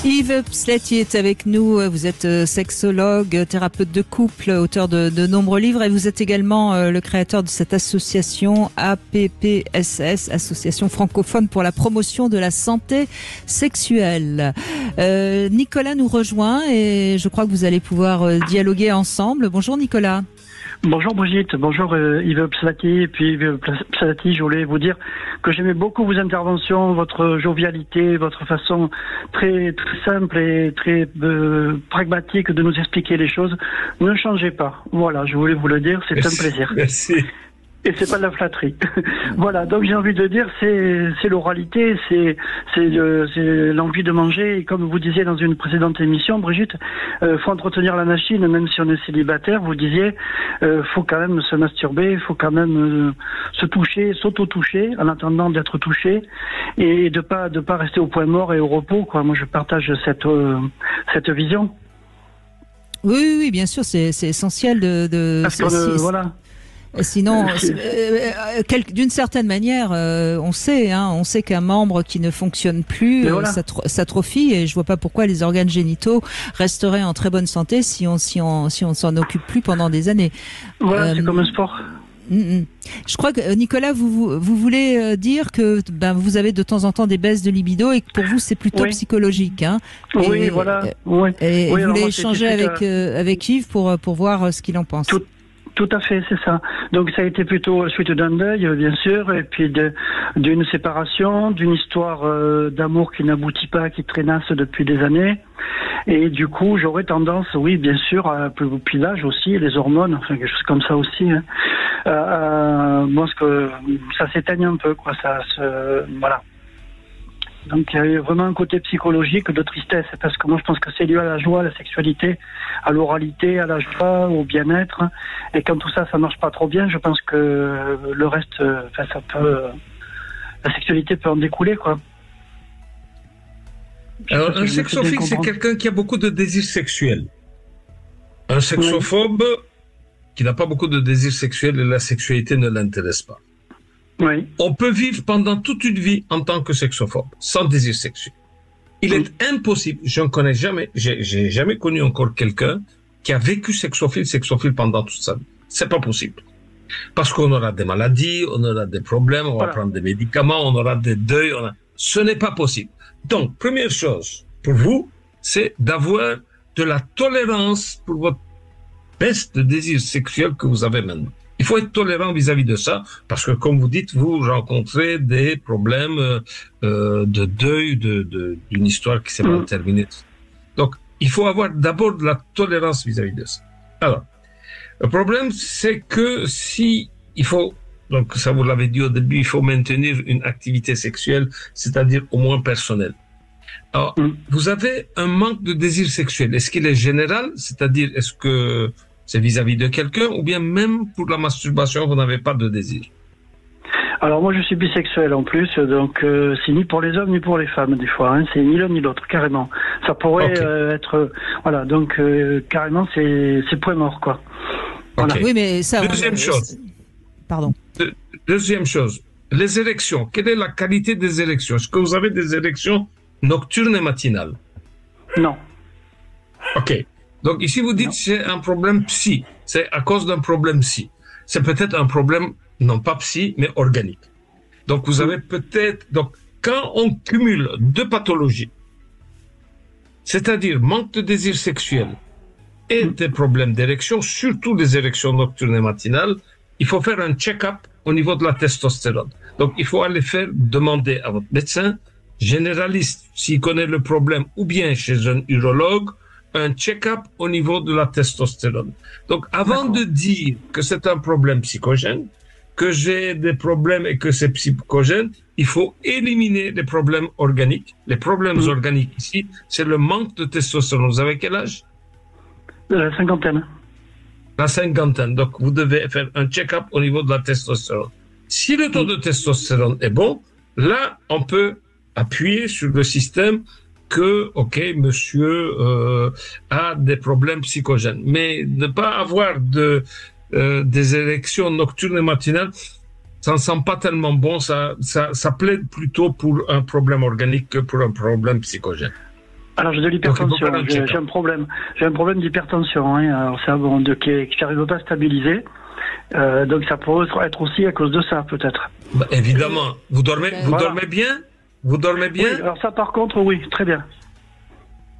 Yves Pslati est avec nous. Vous êtes sexologue, thérapeute de couple, auteur de nombreux livres et vous êtes également le créateur de cette association APPSS, Association francophone pour la promotion de la santé sexuelle. Nicolas nous rejoint et je crois que vous allez pouvoir dialoguer ensemble. Bonjour Nicolas. Bonjour Brigitte, bonjour Yves Pslati. Et puis Yves Pslati, je voulais vous dire que j'aimais beaucoup vos interventions, votre jovialité, votre façon très simple et très pragmatique de nous expliquer les choses. Ne changez pas. Voilà, je voulais vous le dire, c'est un plaisir. Merci. Et c'est pas de la flatterie. Voilà, donc j'ai envie de dire, c'est l'oralité, c'est l'envie de manger. Et comme vous disiez dans une précédente émission, Brigitte, faut entretenir la machine, même si on est célibataire. Vous disiez, faut quand même se masturber, faut quand même se toucher, s'auto-toucher, en attendant d'être touché, et de pas rester au point mort et au repos, quoi. Moi, je partage cette vision. Oui, bien sûr, c'est essentiel de. Parce que voilà. Sinon, d'une certaine manière, on sait qu'un membre qui ne fonctionne plus s'atrophie et je vois pas pourquoi les organes génitaux resteraient en très bonne santé si on s'en occupe plus pendant des années. Voilà, c'est comme un sport. Je crois que Nicolas, vous voulez dire que vous avez de temps en temps des baisses de libido et que pour vous c'est plutôt psychologique, hein. Oui, voilà. Et vous voulez échanger avec Yves pour voir ce qu'il en pense. Tout à fait, c'est ça. Donc ça a été plutôt suite d'un deuil, bien sûr, et puis d'une séparation, d'une histoire d'amour qui n'aboutit pas, qui traînasse depuis des années. Et du coup, j'aurais tendance, oui, bien sûr, puis l'âge aussi, les hormones, enfin quelque chose comme ça aussi. Moi, que ça s'éteigne un peu, quoi. Voilà. Donc il y a eu vraiment un côté psychologique de tristesse, parce que moi je pense que c'est lié à la joie, à la sexualité, à l'oralité, à la joie, au bien-être. Et quand tout ça marche pas trop bien, je pense que le reste, la sexualité peut en découler, quoi. Alors un sexophile, c'est quelqu'un qui a beaucoup de désirs sexuels. Un sexophobe qui n'a pas beaucoup de désirs sexuels et la sexualité ne l'intéresse pas. Oui. On peut vivre pendant toute une vie en tant que sexophobe, sans désir sexuel. Il est impossible, je ne connais jamais, j'ai jamais connu encore quelqu'un qui a vécu sexophile pendant toute sa vie. C'est pas possible. Parce qu'on aura des maladies, on aura des problèmes, on va prendre des médicaments, on aura des deuils, ce n'est pas possible. Donc, première chose, pour vous, c'est d'avoir de la tolérance pour votre baisse de désir sexuel que vous avez maintenant. Il faut être tolérant vis-à-vis de ça, parce que comme vous dites, vous rencontrez des problèmes de deuil d'une histoire qui s'est mal terminée. Donc, il faut avoir d'abord de la tolérance vis-à-vis de ça. Alors, le problème, c'est que donc ça vous l'avez dit au début, il faut maintenir une activité sexuelle, c'est-à-dire au moins personnelle. Alors, vous avez un manque de désir sexuel. Est-ce qu'il est général, c'est-à-dire est-ce que c'est vis-à-vis de quelqu'un, ou bien même pour la masturbation, vous n'avez pas de désir? Alors moi je suis bisexuel en plus, donc c'est ni pour les hommes ni pour les femmes des fois, hein, c'est ni l'un ni l'autre, carrément. Ça pourrait être... Voilà, donc carrément c'est point mort, quoi. Voilà. Oui, mais ça... Deuxième chose. Pardon. Deuxième chose, les érections. Quelle est la qualité des érections? Est-ce que vous avez des érections nocturnes et matinales? Non. Ok. Donc ici, vous dites que c'est un problème psy. C'est à cause d'un problème psy. C'est peut-être un problème, non pas psy, mais organique. Donc vous avez peut-être... Donc quand on cumule deux pathologies, c'est-à-dire manque de désir sexuel et des problèmes d'érection, surtout des érections nocturnes et matinales, il faut faire un check-up au niveau de la testostérone. Donc il faut aller demander à votre médecin généraliste, s'il connaît le problème, ou bien chez un urologue, un check-up au niveau de la testostérone. Donc, avant de dire que c'est un problème psychogène, que j'ai des problèmes et que c'est psychogène, il faut éliminer les problèmes organiques. Les problèmes organiques ici, c'est le manque de testostérone. Vous avez quel âge? La cinquantaine. La cinquantaine. Donc, vous devez faire un check-up au niveau de la testostérone. Si le taux de testostérone est bon, là, on peut appuyer sur le système que, ok, monsieur a des problèmes psychogènes. Mais ne pas avoir des érections nocturnes et matinales, ça ne sent pas tellement bon. Ça plaide plutôt pour un problème organique que pour un problème psychogène. Alors j'ai de l'hypertension, j'ai un problème. J'ai un problème d'hypertension. Hein. Alors c'est qui n'arrive pas à stabiliser. Donc ça pourrait être aussi à cause de ça, peut-être. Bah, évidemment. Vous dormez bien? Vous dormez bien? Oui, alors ça par contre, oui, très bien.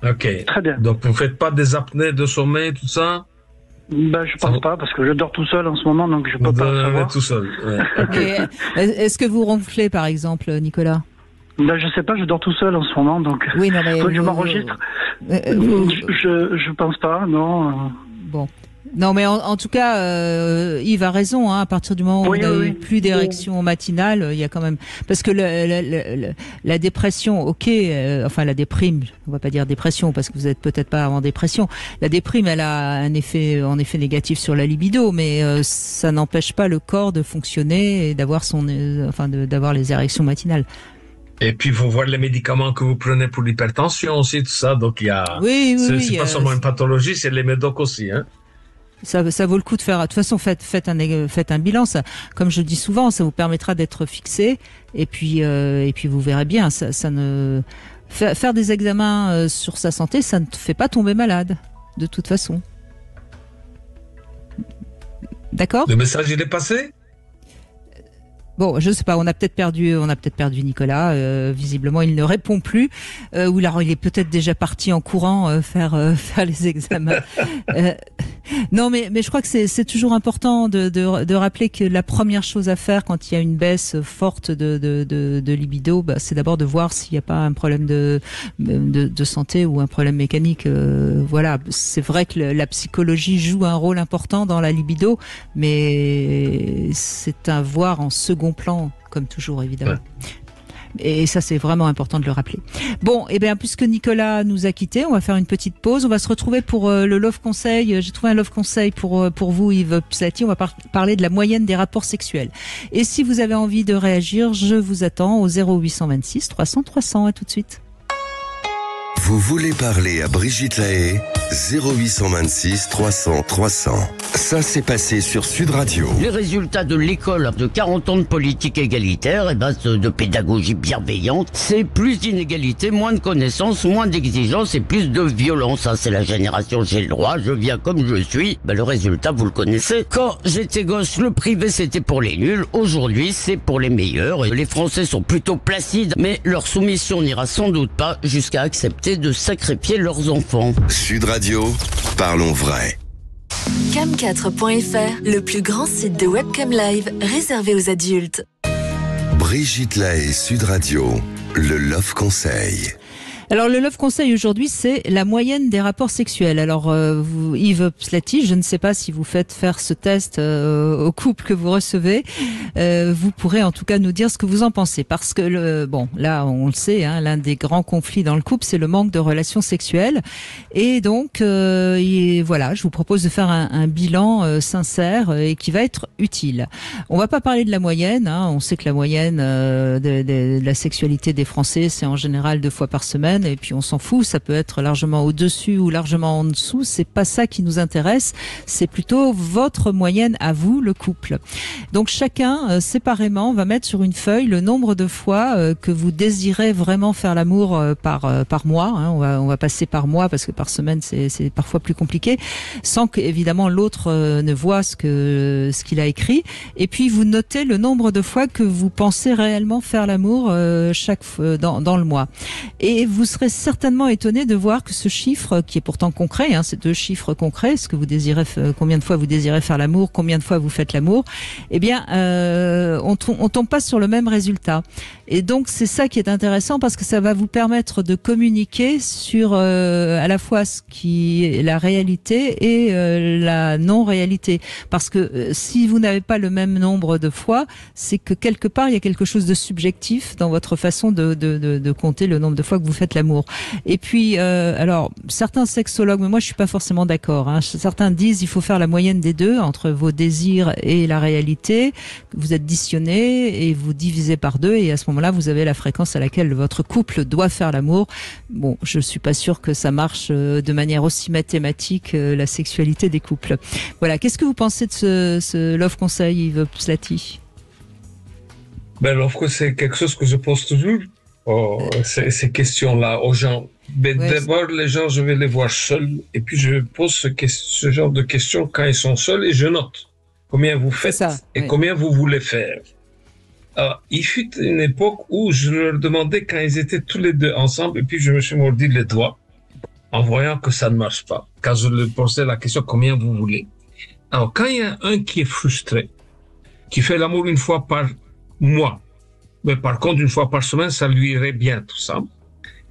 Ok. Très bien. Donc vous ne faites pas des apnées de sommeil, tout ça? Ben, je pense pas, parce que je dors tout seul en ce moment, donc je peux pas savoir. Tout seul, ouais. Okay. Est-ce que vous ronflez, par exemple, Nicolas? Ben, je sais pas, je dors tout seul en ce moment, donc. Oui, non, mais. Je m'enregistre. Je pense pas, non. Bon. Non, mais en tout cas, Yves a raison. Hein, à partir du moment où vous n'avez plus d'érection matinale, il y a quand même parce que la dépression, ok, enfin la déprime, on va pas dire dépression parce que vous êtes peut-être pas en dépression. La déprime, elle a un effet négatif sur la libido, mais ça n'empêche pas le corps de fonctionner et d'avoir d'avoir les érections matinales. Et puis, il faut voir les médicaments que vous prenez pour l'hypertension aussi, tout ça. Donc, il y a. C'est pas seulement une pathologie, c'est les médocs aussi, hein. Ça vaut le coup de faire. De toute façon, faites un bilan. Ça, comme je dis souvent, ça vous permettra d'être fixé. Et puis vous verrez bien. Faire des examens sur sa santé, ça ne te fait pas tomber malade, de toute façon. D'accord ? Le message, il est passé ? Bon, je sais pas, on a peut-être perdu Nicolas. Visiblement, il ne répond plus. Ou alors, il est peut-être déjà parti en courant faire les examens. Non, mais je crois que c'est toujours important de rappeler que la première chose à faire quand il y a une baisse forte de libido, c'est d'abord de voir s'il n'y a pas un problème de santé ou un problème mécanique. Voilà, c'est vrai que la psychologie joue un rôle important dans la libido, mais c'est à voir en second plan, comme toujours, évidemment. Ouais. Et ça, c'est vraiment important de le rappeler. Bon, eh bien, puisque Nicolas nous a quittés, on va faire une petite pause. On va se retrouver pour le Love Conseil. J'ai trouvé un Love Conseil pour vous, Yves Pslati. On va parler de la moyenne des rapports sexuels. Et si vous avez envie de réagir, je vous attends au 0826 300 300. À tout de suite. Vous voulez parler à Brigitte Lahaie? 0826 300 300. Ça s'est passé sur Sud Radio. Les résultats de l'école de 40 ans de politique égalitaire, de pédagogie bienveillante, c'est plus d'inégalité, moins de connaissances, moins d'exigences et plus de violence. Ça, c'est la génération j'ai le droit, je viens comme je suis. Le résultat, vous le connaissez. Quand j'étais gosse, le privé, c'était pour les nuls. Aujourd'hui, c'est pour les meilleurs. Et les Français sont plutôt placides, mais leur soumission n'ira sans doute pas jusqu'à accepter de sacrifier leurs enfants. Sud Radio, parlons vrai. Cam4.fr, le plus grand site de webcam live réservé aux adultes. Brigitte Lahaie, Sud Radio, le Love Conseil. Alors le Love Conseil aujourd'hui, c'est la moyenne des rapports sexuels. Alors vous, Yves Pslati, je ne sais pas si vous faites faire ce test au couple que vous recevez. Vous pourrez en tout cas nous dire ce que vous en pensez. Parce que là on le sait, hein, l'un des grands conflits dans le couple, c'est le manque de relations sexuelles. Et donc voilà, je vous propose de faire un bilan sincère et qui va être utile. On va pas parler de la moyenne. Hein, on sait que la moyenne de la sexualité des Français, c'est en général 2 fois par semaine. Et puis on s'en fout, ça peut être largement au-dessus ou largement en dessous, c'est pas ça qui nous intéresse, c'est plutôt votre moyenne à vous, le couple. Donc chacun, séparément, va mettre sur une feuille le nombre de fois que vous désirez vraiment faire l'amour par mois, hein. On va passer par mois parce que par semaine c'est parfois plus compliqué, sans que évidemment l'autre ne voit ce qu'il a écrit. Et puis vous notez le nombre de fois que vous pensez réellement faire l'amour chaque dans le mois. Et vous vous serez certainement étonné de voir que ce chiffre, qui est pourtant concret, hein, c'est 2 chiffres concrets, ce que vous désirez, combien de fois vous désirez faire l'amour, combien de fois vous faites l'amour, eh bien, on tombe pas sur le même résultat. Et donc, c'est ça qui est intéressant parce que ça va vous permettre de communiquer sur à la fois ce qui est la réalité et la non-réalité. Parce que si vous n'avez pas le même nombre de fois, c'est que quelque part, il y a quelque chose de subjectif dans votre façon de compter le nombre de fois que vous faites l'amour. Et puis, alors, certains sexologues, mais moi je suis pas forcément d'accord, hein, certains disent il faut faire la moyenne des deux, entre vos désirs et la réalité. Vous additionnez et vous divisez par 2 et à ce moment-là, vous avez la fréquence à laquelle votre couple doit faire l'amour. Bon, je suis pas sûre que ça marche de manière aussi mathématique, la sexualité des couples. Voilà, qu'est-ce que vous pensez de ce Love Conseil, Yves Pslati? Ben, l'offre, c'est quelque chose que je pose toujours, ces questions-là aux gens. Mais d'abord, les gens, je vais les voir seuls, et puis je pose ce genre de questions quand ils sont seuls, et je note combien vous faites combien vous voulez faire. Alors, il fut une époque où je leur demandais quand ils étaient tous les deux ensemble, et puis je me suis mordu les doigts en voyant que ça ne marche pas. Quand je leur posais la question combien vous voulez. Alors, quand il y a un qui est frustré, qui fait l'amour 1 fois par mois, mais par contre 1 fois par semaine, ça lui irait bien tout ça.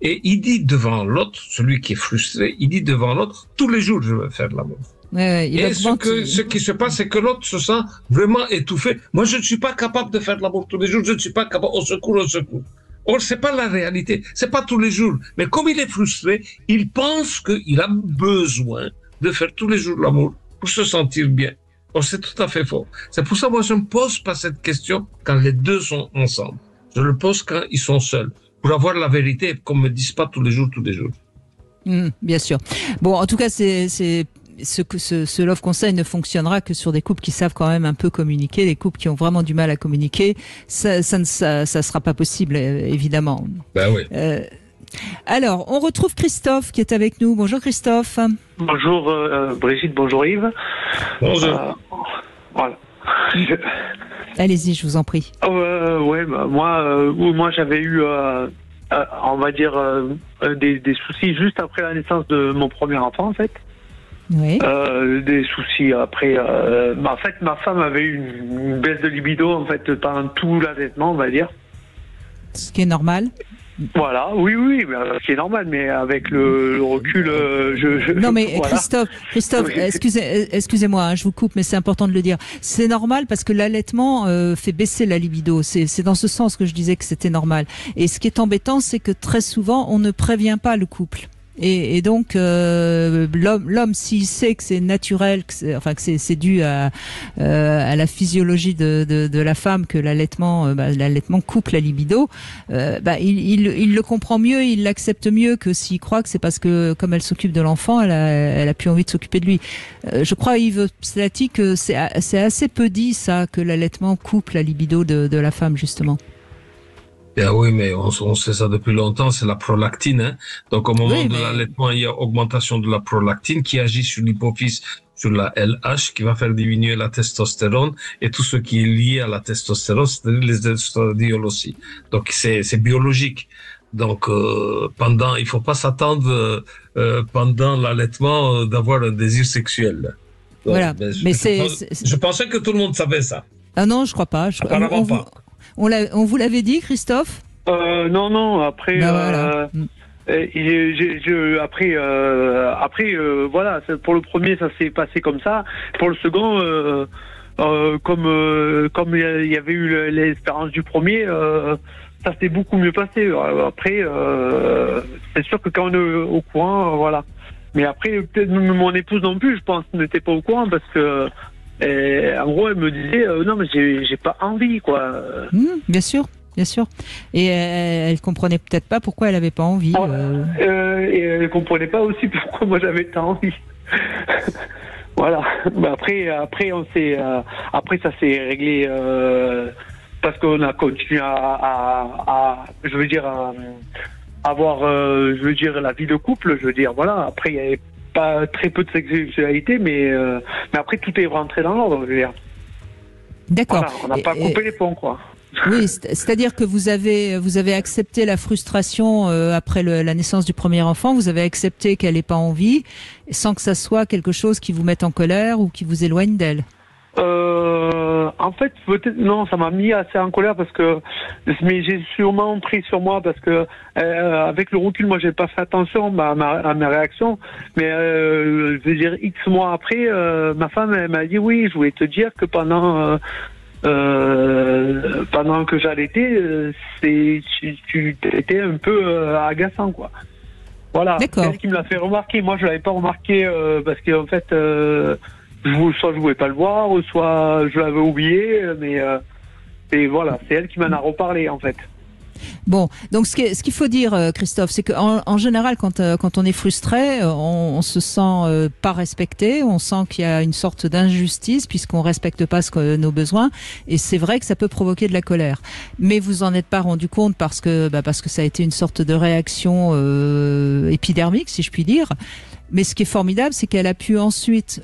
Et il dit devant l'autre, celui qui est frustré, il dit devant l'autre, tous les jours je veux faire l'amour. Et ce qui se passe, c'est que l'autre se sent vraiment étouffé. Moi, je ne suis pas capable de faire l'amour tous les jours, je ne suis pas capable, au secours, au secours. Or, c'est pas la réalité, c'est pas tous les jours. Mais comme il est frustré, il pense qu'il a besoin de faire tous les jours l'amour pour se sentir bien. Or, c'est tout à fait faux. C'est pour ça, moi, je ne me pose pas cette question quand les deux sont ensemble. Je le pose quand ils sont seuls, pour avoir la vérité et qu'on me dise pas tous les jours, tous les jours. Bien sûr. Bon, en tout cas, ce Love Conseil ne fonctionnera que sur des couples qui savent quand même un peu communiquer. Les couples qui ont vraiment du mal à communiquer, ça sera pas possible, évidemment. Ben oui. Alors, on retrouve Christophe qui est avec nous. Bonjour Christophe. Bonjour Brigitte, bonjour Yves. Bonjour. Voilà. Allez-y, je vous en prie. Moi j'avais eu, on va dire, des soucis juste après la naissance de mon premier enfant, en fait. Oui. Des soucis après. En fait, ma femme avait eu une baisse de libido, en fait, pendant tout l'allaitement, on va dire. Ce qui est normal. Voilà, oui, c'est normal, mais avec le recul, Non, mais voilà. Christophe, excusez-moi, hein, je vous coupe, mais c'est important de le dire. C'est normal parce que l'allaitement fait baisser la libido. C'est dans ce sens que je disais que c'était normal. Et ce qui est embêtant, c'est que très souvent, on ne prévient pas le couple. Et donc l'homme, s'il sait que c'est naturel, que c'est dû à la physiologie de la femme, que l'allaitement coupe la libido, il le comprend mieux, il l'accepte mieux que s'il croit que c'est parce que comme elle s'occupe de l'enfant, elle a plus envie de s'occuper de lui. Je crois, Yves Pslati, que c'est assez peu dit ça, que l'allaitement coupe la libido de la femme, justement. Bien oui, mais on sait ça depuis longtemps, c'est la prolactine. Hein. Donc au moment de l'allaitement, il y a augmentation de la prolactine qui agit sur l'hypophyse, sur la LH, qui va faire diminuer la testostérone et tout ce qui est lié à la testostérone, c'est-à-dire les estradiol aussi. Donc c'est biologique. Donc il faut pas s'attendre pendant l'allaitement d'avoir un désir sexuel. Donc, voilà. Je pensais que tout le monde savait ça. Ah non, je crois pas. Apparemment pas. On vous l'avait dit, Christophe? Non. Après, voilà. Voilà. Pour le premier, ça s'est passé comme ça. Pour le second, comme il y avait eu l'espérance du premier, ça s'est beaucoup mieux passé. Après, c'est sûr que quand on est au courant, voilà. Mais après, peut-être mon épouse non plus, je pense, n'était pas au courant parce que. En gros, elle me disait non, mais j'ai pas envie, quoi. Bien sûr. Et elle comprenait peut-être pas pourquoi elle avait pas envie. Et elle comprenait pas aussi pourquoi moi j'avais pas envie. Voilà. Mais après on s'est, après ça s'est réglé parce qu'on a continué à avoir, la vie de couple. Je veux dire, voilà. Après, il y avait pas très peu de sexualité, mais après tout est rentré dans l'ordre, je veux dire. D'accord. Voilà, on n'a pas coupé les ponts, quoi. Oui, c'est-à-dire que vous avez accepté la frustration après la naissance du premier enfant, vous avez accepté qu'elle n'ait pas envie, sans que ça soit quelque chose qui vous mette en colère ou qui vous éloigne d'elle. En fait, peut-être non, ça m'a mis assez en colère parce que, mais j'ai sûrement pris sur moi parce que avec le recul, moi, j'ai pas fait attention à mes réactions. Mais je veux dire, X mois après, ma femme, elle m'a dit oui, je voulais te dire que pendant que j'allaitais, tu étais un peu agaçant, quoi. Voilà. C'est elle qui me l'a fait remarquer. Moi, je l'avais pas remarqué parce qu'en fait. Soit je voulais pas le voir, soit je l'avais oublié, mais et voilà, c'est elle qui m'en a reparlé en fait. Bon, donc ce qu'il faut dire, Christophe, c'est qu'en général, quand on est frustré, on se sent pas respecté, on sent qu'il y a une sorte d'injustice puisqu'on respecte pas nos besoins, et c'est vrai que ça peut provoquer de la colère. Mais vous en êtes pas rendu compte parce que ça a été une sorte de réaction épidermique, si je puis dire. Mais ce qui est formidable, c'est qu'elle a pu ensuite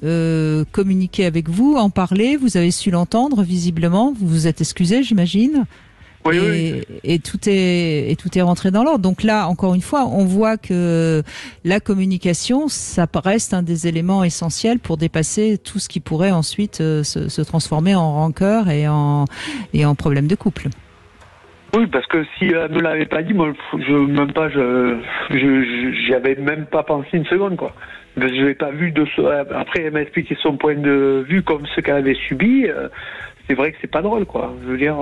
communiquer avec vous, en parler. Vous avez su l'entendre visiblement. Vous vous êtes excusé, j'imagine. Oui, oui. Et tout est rentré dans l'ordre. Donc là, encore une fois, on voit que la communication, ça reste un des éléments essentiels pour dépasser tout ce qui pourrait ensuite se transformer en rancœur et en problème de couple. Oui, parce que si elle me l'avait pas dit, moi, j'y avais même pas pensé une seconde, quoi. Je l'ai pas vu après, elle m'a expliqué son point de vue comme ce qu'elle avait subi. C'est vrai que c'est pas drôle, quoi. Je veux dire,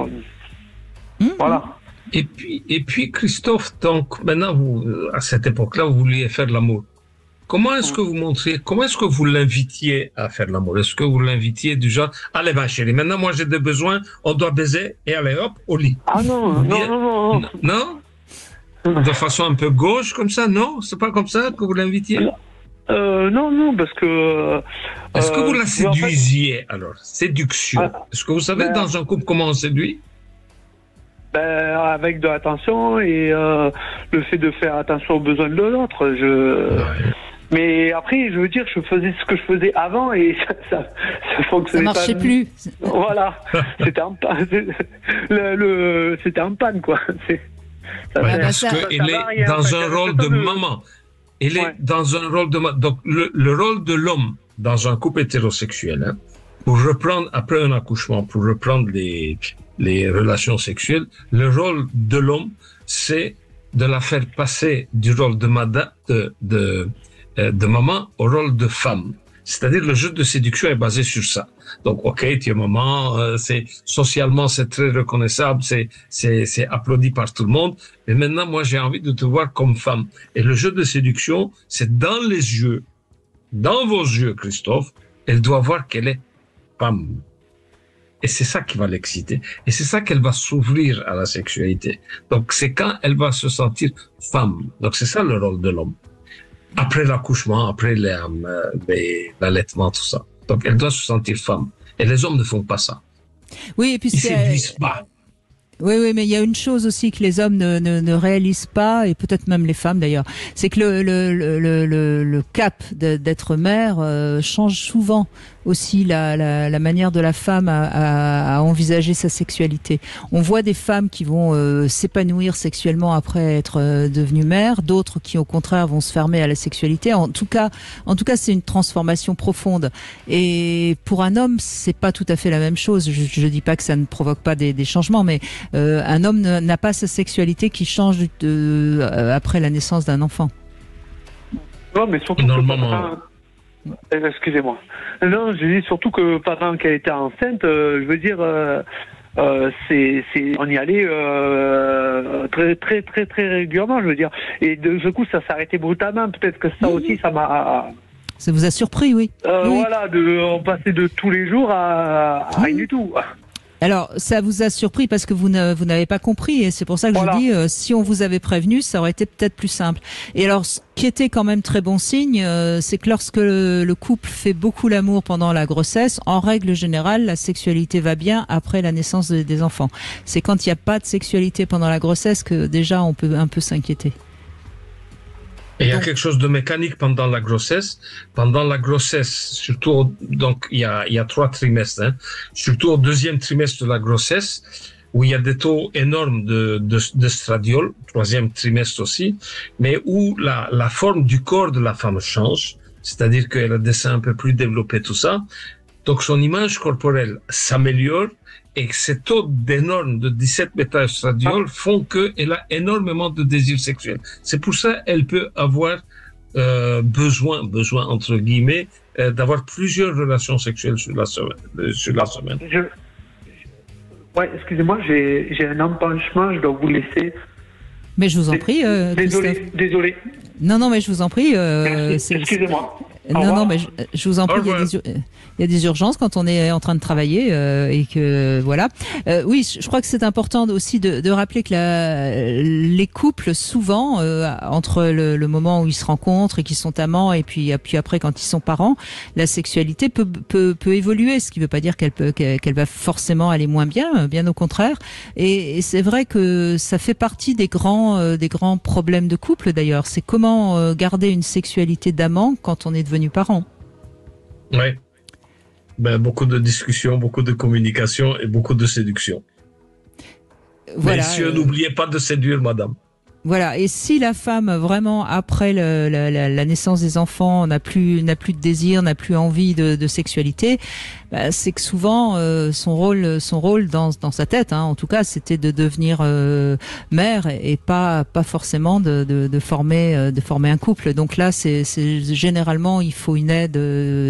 voilà. Et puis, Christophe, donc, maintenant, vous, à cette époque-là, vous vouliez faire de l'amour. Comment est-ce que vous l'invitiez à faire de l'amour? Est-ce que vous l'invitiez du genre, allez, ma chérie, maintenant, moi, j'ai des besoins, on doit baiser, et allez, hop, au lit. Ah non. Non? De façon un peu gauche, comme ça, non? C'est pas comme ça que vous l'invitiez? Non, parce que... Est-ce que vous la séduisiez, alors? Séduction. Est-ce que vous savez, dans un couple, comment on séduit? Avec de l'attention et le fait de faire attention aux besoins de l'autre. Mais après, je veux dire, je faisais ce que je faisais avant et ça fonctionnait pas. Ça marchait plus. Voilà, c'était en panne. C'était en panne, quoi. Parce qu'il est dans un rôle de maman. Il est dans un rôle de maman. Donc, le rôle de l'homme dans un couple hétérosexuel, pour reprendre après un accouchement, pour reprendre les relations sexuelles, le rôle de l'homme, c'est de la faire passer du rôle de maman au rôle de femme. C'est-à-dire, le jeu de séduction est basé sur ça. Donc, ok, tu es maman, socialement, c'est très reconnaissable, c'est applaudi par tout le monde. Mais maintenant, moi, j'ai envie de te voir comme femme. Et le jeu de séduction, c'est dans les yeux, dans vos yeux, Christophe, elle doit voir qu'elle est femme. Et c'est ça qui va l'exciter. Et c'est ça qu'elle va s'ouvrir à la sexualité. Donc, c'est quand elle va se sentir femme. Donc, c'est ça le rôle de l'homme. Après l'accouchement, après l'allaitement, tout ça. Donc, elle doit se sentir femme. Et les hommes ne font pas ça. Oui, et puis ils séduisent pas. Oui, mais il y a une chose aussi que les hommes ne réalisent pas, et peut-être même les femmes d'ailleurs, c'est que le cap d'être mère change souvent aussi la manière de la femme à envisager sa sexualité. On voit des femmes qui vont s'épanouir sexuellement après être devenues mères, d'autres qui au contraire vont se fermer à la sexualité. En tout cas, c'est une transformation profonde. Et pour un homme, c'est pas tout à fait la même chose. Je dis pas que ça ne provoque pas des changements, mais un homme n'a pas sa sexualité qui change après la naissance d'un enfant. Non, mais surtout excusez-moi. Non, je dis surtout que pendant qu'elle était enceinte, je veux dire, on y allait très très très très régulièrement, je veux dire. Et de ce coup, ça s'arrêtait brutalement. Peut-être que ça aussi, ça m'a. Ça vous a surpris, oui. Voilà, on passait de tous les jours à rien du tout. Alors, ça vous a surpris parce que vous n'avez pas compris, et c'est pour ça que je vous dis, si on vous avait prévenu, ça aurait été peut-être plus simple. Et alors, ce qui était quand même très bon signe, c'est que lorsque le couple fait beaucoup l'amour pendant la grossesse, en règle générale, la sexualité va bien après la naissance des enfants. C'est quand il n'y a pas de sexualité pendant la grossesse que déjà on peut un peu s'inquiéter. Et il y a quelque chose de mécanique pendant la grossesse. Pendant la grossesse, surtout, donc il y a 3 trimestres. Surtout au 2e trimestre de la grossesse, où il y a des taux énormes d'estradiol, troisième trimestre aussi, mais où la forme du corps de la femme change, c'est-à-dire qu'elle a des seins un peu plus développés, tout ça. Donc son image corporelle s'améliore et ces taux d'énormes de 17 bêta-estradiol font qu'elle a énormément de désir sexuel. C'est pour ça qu'elle peut avoir besoin entre guillemets, d'avoir plusieurs relations sexuelles sur la semaine. Ouais, excusez-moi, j'ai un empanchement, je dois vous laisser. Mais je vous en prie, désolé. Non, mais je vous en prie. Excusez-moi. Non, mais je vous en prie, il y a des urgences quand on est en train de travailler et que voilà. Oui, je crois que c'est important aussi de rappeler que les couples, souvent, entre le moment où ils se rencontrent et qu'ils sont amants et puis après quand ils sont parents, la sexualité peut évoluer, ce qui ne veut pas dire qu'elle va forcément aller moins bien au contraire. Et c'est vrai que ça fait partie des grands problèmes de couple d'ailleurs. C'est comment garder une sexualité d'amant quand on est devenu parents. Oui. Beaucoup de discussions, beaucoup de communication et beaucoup de séduction. Voilà, messieurs, n'oubliez pas de séduire madame. Voilà, et si la femme vraiment après la naissance des enfants n'a plus de désir, n'a plus envie de sexualité, c'est que souvent son rôle dans sa tête, en tout cas, c'était de devenir mère et pas forcément de former un couple. Donc là, c'est généralement il faut une aide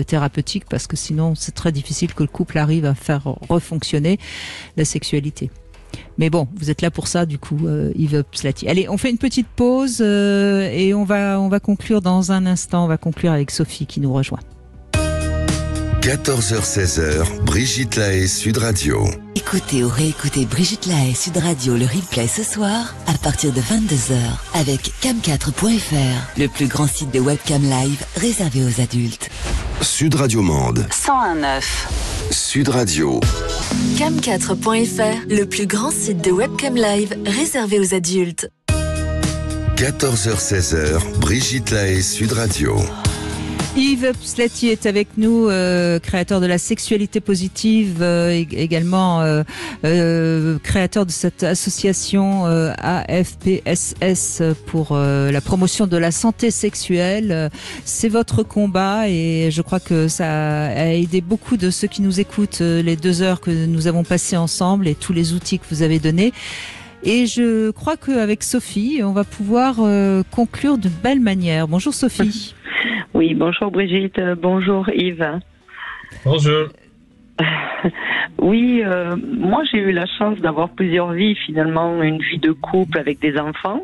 thérapeutique parce que sinon c'est très difficile que le couple arrive à faire refonctionner la sexualité. Mais bon, vous êtes là pour ça, du coup, Yves Pslati. Allez, on fait une petite pause et on va conclure dans un instant. On va conclure avec Sophie qui nous rejoint. 14h-16h, Brigitte Lahaie, Sud Radio. Écoutez ou réécoutez Brigitte Lahaie, Sud Radio, le replay ce soir à partir de 22h avec cam4.fr, le plus grand site de webcam live réservé aux adultes. Sud Radio Mende 101.9. Sud Radio. Cam4.fr, le plus grand site de webcam live réservé aux adultes. 14h-16h, Brigitte Lahaie, Sud Radio. Yves Pslati est avec nous, créateur de la sexualité positive, également créateur de cette association AFPSS pour la promotion de la santé sexuelle. C'est votre combat et je crois que ça a aidé beaucoup de ceux qui nous écoutent les 2 heures que nous avons passées ensemble et tous les outils que vous avez donnés. Et je crois qu'avec Sophie, on va pouvoir conclure de belle manière. Bonjour Sophie. Oui, bonjour Brigitte, bonjour Yves. Bonjour. Oui, moi j'ai eu la chance d'avoir plusieurs vies finalement, une vie de couple avec des enfants,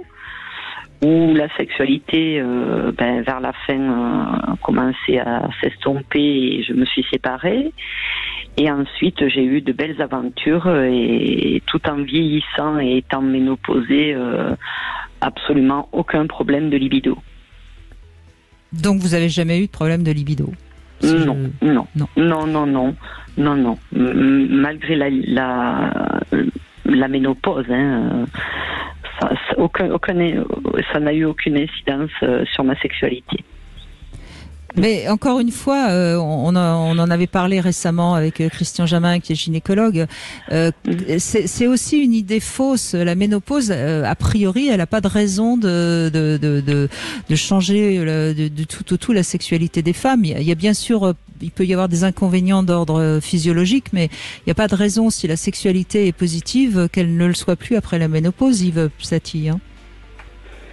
où la sexualité vers la fin a commencé à s'estomper et je me suis séparée. Et ensuite j'ai eu de belles aventures et tout en vieillissant et étant ménopausée, absolument aucun problème de libido. Donc vous avez jamais eu de problème de libido? Non. Malgré la ménopause, ça n'a eu aucune incidence sur ma sexualité. Mais encore une fois, on en avait parlé récemment avec Christian Jamin, qui est gynécologue. C'est aussi une idée fausse. La ménopause, a priori, elle n'a pas de raison de changer du tout au tout la sexualité des femmes. Il y a bien sûr, il peut y avoir des inconvénients d'ordre physiologique, mais il n'y a pas de raison, si la sexualité est positive, qu'elle ne le soit plus après la ménopause, Yves Pslati.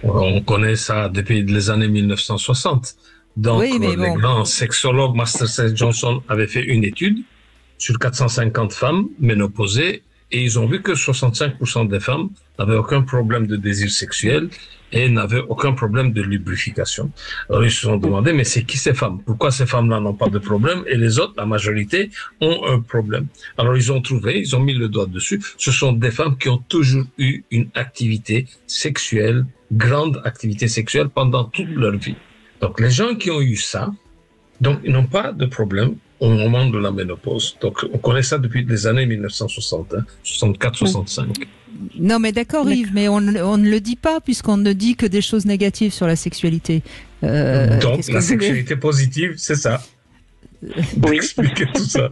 On connaît ça depuis les années 1960. Donc, oui, les grands sexologues, Master C. Johnson, avaient fait une étude sur 450 femmes ménopausées et ils ont vu que 65% des femmes n'avaient aucun problème de désir sexuel et n'avaient aucun problème de lubrification. Alors, ils se sont demandé, mais c'est qui ces femmes? Pourquoi ces femmes-là n'ont pas de problème et les autres, la majorité, ont un problème? Alors, ils ont mis le doigt dessus. Ce sont des femmes qui ont toujours eu une activité sexuelle, grande activité sexuelle pendant toute leur vie. Donc, les gens qui ont eu ça, donc, ils n'ont pas de problème au moment de la ménopause. Donc, on connaît ça depuis les années 1960, 64, 65. Non, mais d'accord, Yves, mais on ne le dit pas, puisqu'on ne dit que des choses négatives sur la sexualité. Donc, la sexualité positive, c'est ça. Oui. Expliquer tout ça.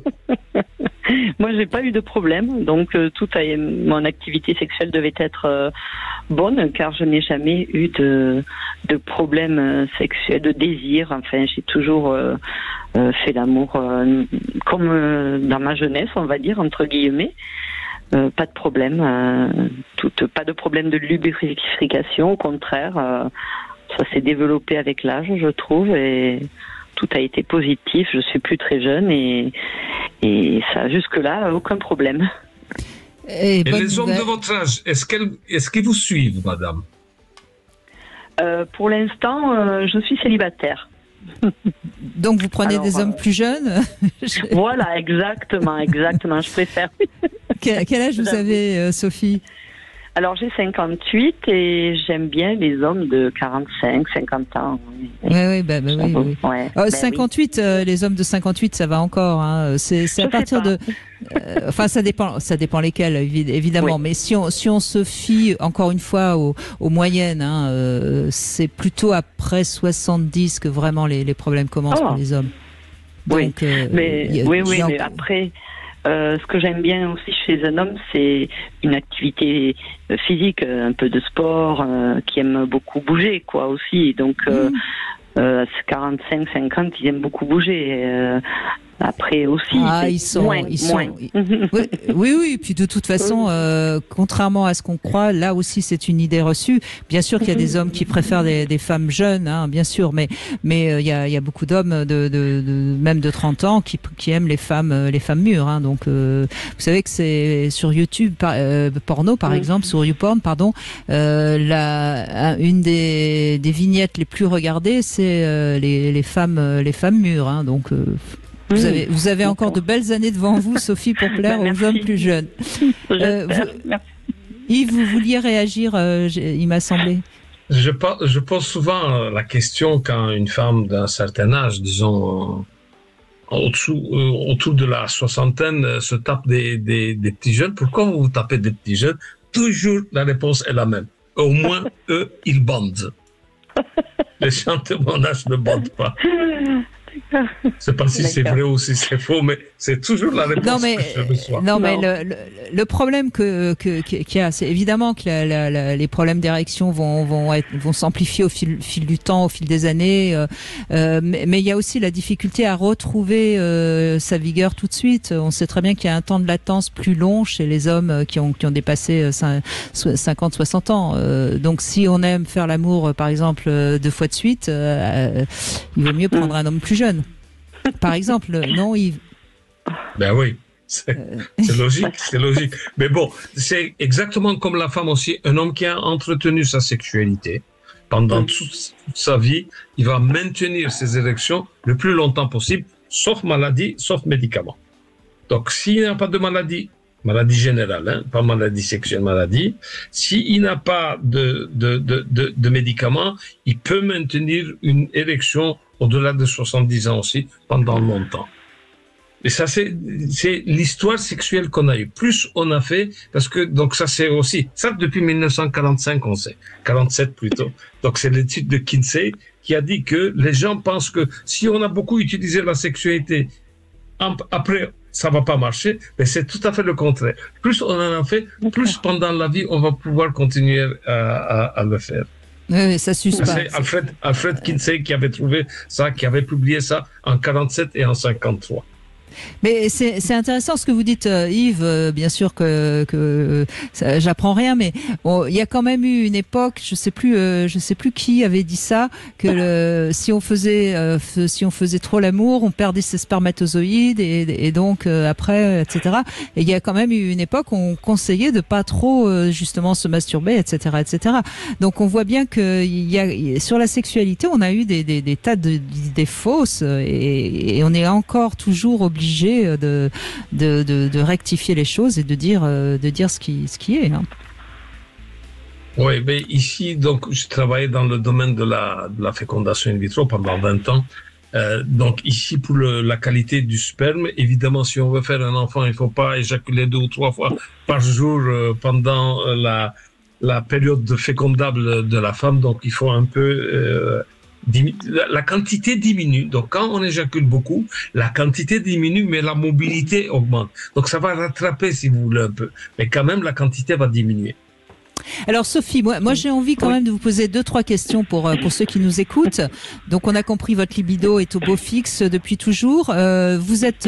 Moi, j'ai pas eu de problème, donc mon activité sexuelle devait être bonne, car je n'ai jamais eu de problème sexuel, de désir. Enfin, j'ai toujours fait l'amour comme dans ma jeunesse, on va dire, entre guillemets. Pas de problème, pas de problème de lubrification, au contraire, ça s'est développé avec l'âge, je trouve, et tout a été positif. Je suis plus très jeune et ça, jusque-là, aucun problème. Et les hommes de votre âge, est-ce qu'ils vous suivent, madame? Pour l'instant, je suis célibataire. Donc vous prenez des hommes plus jeunes? Voilà, exactement, je préfère. Quel âge vous avez, Sophie? Alors j'ai 58 et j'aime bien les hommes de 45, 50 ans. Oui. Ouais, 58, oui. Les hommes de 58, ça va encore. Hein. C'est à partir de... Enfin, ça dépend lesquels, évidemment. Oui. Mais si on se fie, encore une fois, aux moyennes, hein, c'est plutôt après 70 que vraiment les problèmes commencent pour les hommes. Donc, mais après... ce que j'aime bien aussi chez un homme, c'est une activité physique, un peu de sport, qui aime beaucoup bouger, quoi, aussi. Donc, 45, 50, ils aiment beaucoup bouger. Après aussi, ils sont moins. Oui. Puis de toute façon, contrairement à ce qu'on croit, là aussi c'est une idée reçue. Bien sûr qu'il y a des hommes qui préfèrent des femmes jeunes, hein, bien sûr, mais il y a beaucoup d'hommes même de 30 ans qui aiment les femmes mûres. Hein, donc vous savez que c'est sur YouTube porno par exemple, sur YouPorn, pardon, une des vignettes les plus regardées, c'est les femmes mûres. Hein, donc vous avez encore de belles années devant vous, Sophie, pour plaire aux hommes plus jeunes. Yves, vous vouliez réagir, il m'a semblé. Je pose souvent la question quand une femme d'un certain âge, disons autour de la soixantaine, se tape des petits jeunes. Pourquoi vous vous tapez des petits jeunes? Toujours la réponse est la même. Au moins, eux, ils bandent. Les gens de mon âge ne bandent pas. Je ne sais pas si c'est vrai ou si c'est faux, mais c'est toujours la réponse que je reçois. Non, mais le problème qu'il y a, c'est évidemment que les problèmes d'érection vont s'amplifier au fil du temps, au fil des années. Mais il y a aussi la difficulté à retrouver sa vigueur tout de suite. On sait très bien qu'il y a un temps de latence plus long chez les hommes qui ont dépassé 50, 60 ans. Donc si on aime faire l'amour, par exemple, 2 fois de suite, il vaut mieux prendre un homme plus jeune. Par exemple, non, Yves? Ben oui, c'est logique. Mais bon, c'est exactement comme la femme aussi. Un homme qui a entretenu sa sexualité pendant toute sa vie, il va maintenir ses érections le plus longtemps possible, sauf maladie, sauf médicament. Donc, s'il n'y a pas de maladie générale, hein, pas maladie sexuelle, maladie, s'il n'a pas de médicament, il peut maintenir une érection au-delà de 70 ans aussi, pendant longtemps. Et ça, c'est l'histoire sexuelle qu'on a eue. Plus on a fait, parce que, donc ça c'est aussi, ça depuis 1945 on sait, 47 plutôt. Donc c'est l'étude de Kinsey qui a dit que les gens pensent que si on a beaucoup utilisé la sexualité, après ça va pas marcher, mais c'est tout à fait le contraire. Plus on en a fait, plus pendant la vie on va pouvoir continuer à le faire. Oui, ça suce pas. C'est Alfred Kinsey qui avait trouvé ça, qui avait publié ça en 47 et en 53. Mais c'est intéressant ce que vous dites, Yves. Bien sûr que j'apprends rien, mais il y a quand même eu une époque, je sais plus qui avait dit ça, que si on faisait trop l'amour, on perdait ses spermatozoïdes et donc après, etc. Et il y a quand même eu une époque où on conseillait de pas trop justement se masturber, etc., etc. Donc on voit bien que sur la sexualité, on a eu des tas d'idées fausses et on est encore toujours obligé de rectifier les choses et de dire ce qui est. Hein. Oui, mais ici, donc, je travaillais dans le domaine de la fécondation in vitro pendant 20 ans. Donc ici, pour la qualité du sperme, évidemment, si on veut faire un enfant, il ne faut pas éjaculer 2 ou 3 fois par jour pendant la période fécondable de la femme. Donc il faut un peu la quantité diminue. Donc, quand on éjacule beaucoup, la quantité diminue, mais la mobilité augmente. Donc, ça va rattraper, si vous voulez, un peu. Mais quand même, la quantité va diminuer. Alors Sophie, moi j'ai envie quand même de vous poser 2-3 questions pour ceux qui nous écoutent. Donc on a compris, votre libido est au beau fixe depuis toujours. Vous êtes,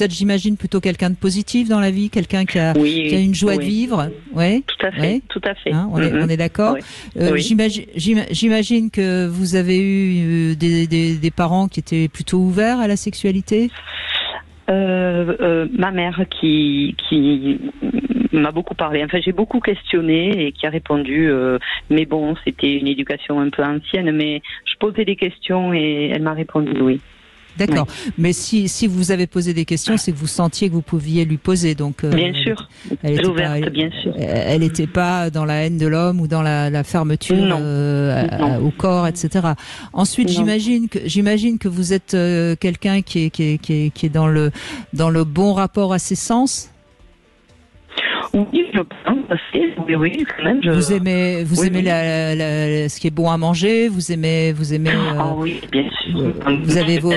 j'imagine, plutôt quelqu'un de positif dans la vie, quelqu'un qui a une joie de vivre. Ouais. Tout à fait, tout à fait. Hein, on est d'accord. J'imagine que vous avez eu des parents qui étaient plutôt ouverts à la sexualité. Ma mère qui m'a beaucoup parlé. Enfin, j'ai beaucoup questionné et qui a répondu. Mais bon, c'était une éducation un peu ancienne, mais je posais des questions et elle m'a répondu oui. D'accord. Oui. Mais si vous avez posé des questions, c'est que vous sentiez que vous pouviez lui poser. Donc, bien sûr. Bien sûr. Elle n'était pas dans la haine de l'homme ou dans la fermeture au corps, etc. Ensuite, j'imagine que vous êtes quelqu'un qui est dans le bon rapport à ses sens. Oui, je pense. Oui, quand même. Vous aimez ce qui est bon à manger. Vous aimez. Oui, bien sûr. Vous avez vos.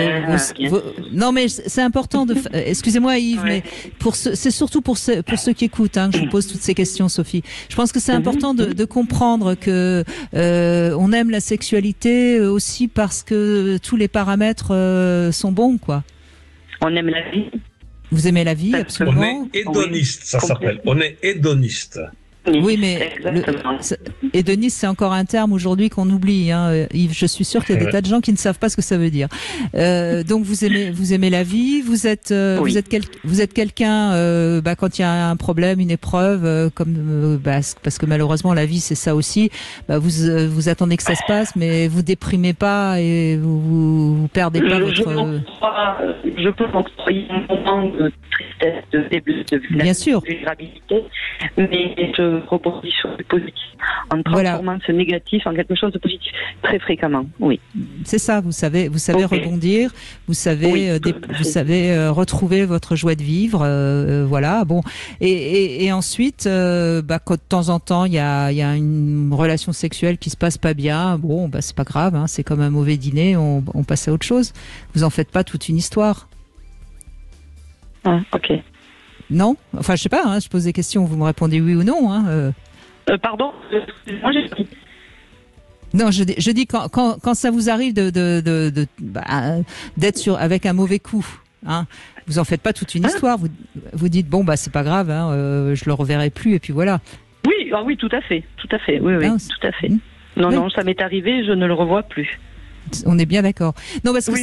Non, mais c'est important de. Excusez-moi, Yves, mais c'est surtout pour ceux qui écoutent que je vous pose toutes ces questions, Sophie. Je pense que c'est important de comprendre que on aime la sexualité aussi parce que tous les paramètres sont bons, quoi. On aime la vie. Vous aimez la vie, absolument. On est hédoniste, ça s'appelle. On est hédoniste. Oui, mais hédoniste, c'est encore un terme aujourd'hui qu'on oublie. Yves, je suis sûre qu'il y a des tas de gens qui ne savent pas ce que ça veut dire. Donc vous aimez la vie. Vous êtes quelqu'un quand il y a un problème, une épreuve, parce que malheureusement la vie c'est ça aussi. Vous attendez que ça se passe, mais vous déprimez pas et vous perdez pas votre. Je peux m'octroyer un moment de tristesse, de vulnérabilité, mais je rebondis sur le positif en transformant ce négatif en quelque chose de positif très fréquemment. Oui. C'est ça. Vous savez rebondir. Vous savez retrouver votre joie de vivre. Voilà. Bon. Et ensuite, quand de temps en temps il y a une relation sexuelle qui se passe pas bien, c'est pas grave. C'est comme un mauvais dîner. On passe à autre chose. Vous en faites pas toute une histoire. Ah, ok. Non, enfin je sais pas. Je pose des questions, vous me répondez oui ou non. Pardon. Moi j'ai dit. Non, je dis quand ça vous arrive d'être avec un mauvais coup. Vous en faites pas toute une histoire. Vous dites c'est pas grave. Je le reverrai plus et puis voilà. Oui, tout à fait. Oui, tout à fait. Non, ça m'est arrivé, je ne le revois plus. On est bien d'accord. Non, parce que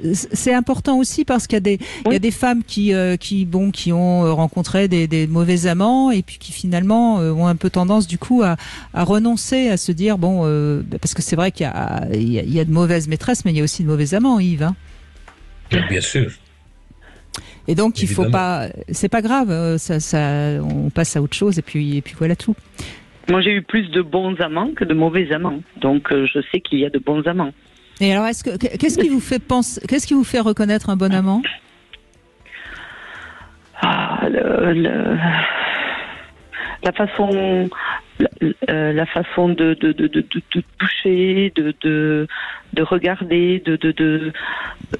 c'est important aussi parce qu'il y a des femmes qui ont rencontré des mauvais amants et puis qui finalement ont un peu tendance du coup à renoncer, à se dire parce que c'est vrai qu'il y a de mauvaises maîtresses, mais il y a aussi de mauvais amants, Yves. Bien sûr. Et donc il faut pas, c'est pas grave, on passe à autre chose et puis voilà tout. Moi, j'ai eu plus de bons amants que de mauvais amants. Donc, je sais qu'il y a de bons amants. Et alors, qu'est-ce qui vous fait reconnaître un bon amant ? La façon de toucher, de regarder,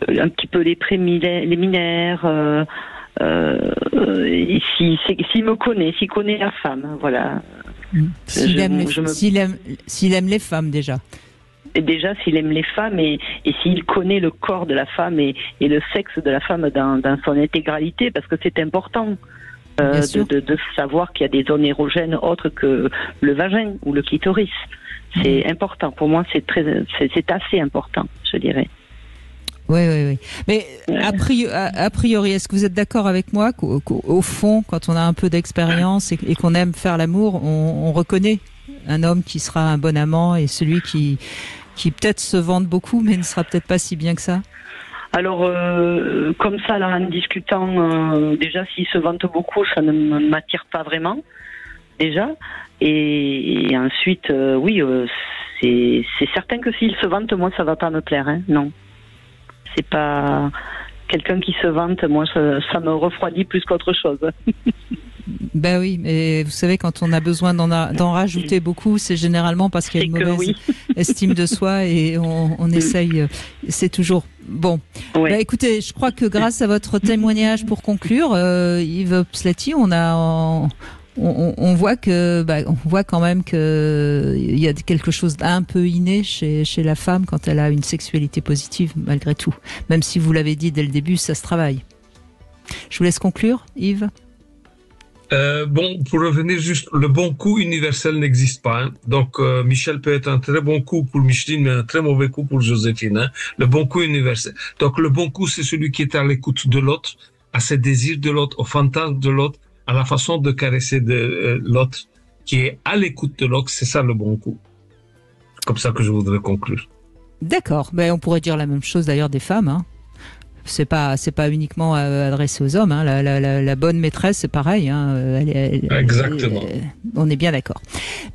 un petit peu les préliminaires. S'il me connaît, s'il connaît la femme, voilà. S'il aime les femmes déjà. Et déjà, s'il aime les femmes et s'il connaît le corps de la femme et le sexe de la femme dans son intégralité, parce que c'est important de savoir qu'il y a des zones érogènes autres que le vagin ou le clitoris. C'est important. Pour moi, c'est assez important, je dirais. Oui. Mais a priori, est-ce que vous êtes d'accord avec moi qu'au fond, quand on a un peu d'expérience et qu'on aime faire l'amour, on reconnaît un homme qui sera un bon amant et celui qui peut-être se vante beaucoup, mais ne sera peut-être pas si bien que ça? Alors, comme ça, là, en discutant, déjà, s'il se vante beaucoup, ça ne m'attire pas vraiment, déjà. Et ensuite, oui, c'est certain que s'il se vante, moi, ça va pas me plaire, hein, non. C'est pas quelqu'un qui se vante, moi, ça me refroidit plus qu'autre chose. Ben oui, mais vous savez, quand on a besoin d'en rajouter beaucoup, c'est généralement parce qu'il y a une mauvaise estime de soi et on essaye, c'est toujours bon. Ouais. Ben écoutez, je crois que grâce à votre témoignage, pour conclure, Yves Pslati, on voit quand même qu'il y a quelque chose d'un peu inné chez la femme quand elle a une sexualité positive, malgré tout. Même si vous l'avez dit dès le début, ça se travaille. Je vous laisse conclure, Yves. Pour revenir juste, le bon coup universel n'existe pas. Hein. Donc, Michel peut être un très bon coup pour Micheline, mais un très mauvais coup pour Joséphine. Hein. Le bon coup universel. Donc, le bon coup, c'est celui qui est à l'écoute de l'autre, à ses désirs de l'autre, au fantasme de l'autre, à la façon de caresser de l'autre, qui est à l'écoute de l'autre. C'est ça le bon coup. C'est comme ça que je voudrais conclure. D'accord. Ben, on pourrait dire la même chose d'ailleurs des femmes. Hein. C'est pas uniquement adressé aux hommes. Hein. La bonne maîtresse, c'est pareil. Hein. Exactement. On est bien d'accord.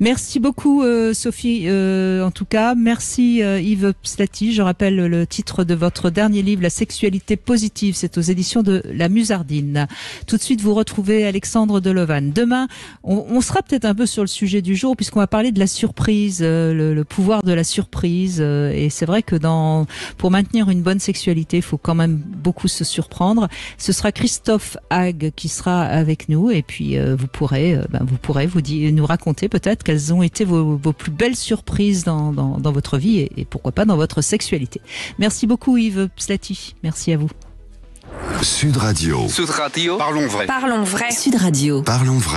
Merci beaucoup, Sophie. En tout cas, merci Yves Pslati. Je rappelle le titre de votre dernier livre, La sexualité positive. C'est aux éditions de La Musardine. Tout de suite, vous retrouvez Alexandre Delovan. Demain, on sera peut-être un peu sur le sujet du jour, puisqu'on va parler de la surprise, le pouvoir de la surprise. Et c'est vrai que pour maintenir une bonne sexualité, il faut quand même beaucoup se surprendre. Ce sera Christophe Hague qui sera avec nous et puis vous pourrez nous raconter peut-être quelles ont été vos plus belles surprises dans votre vie et pourquoi pas dans votre sexualité. Merci beaucoup Yves Pslati. Merci à vous. Sud Radio. Parlons vrai. Sud Radio. Parlons vrai.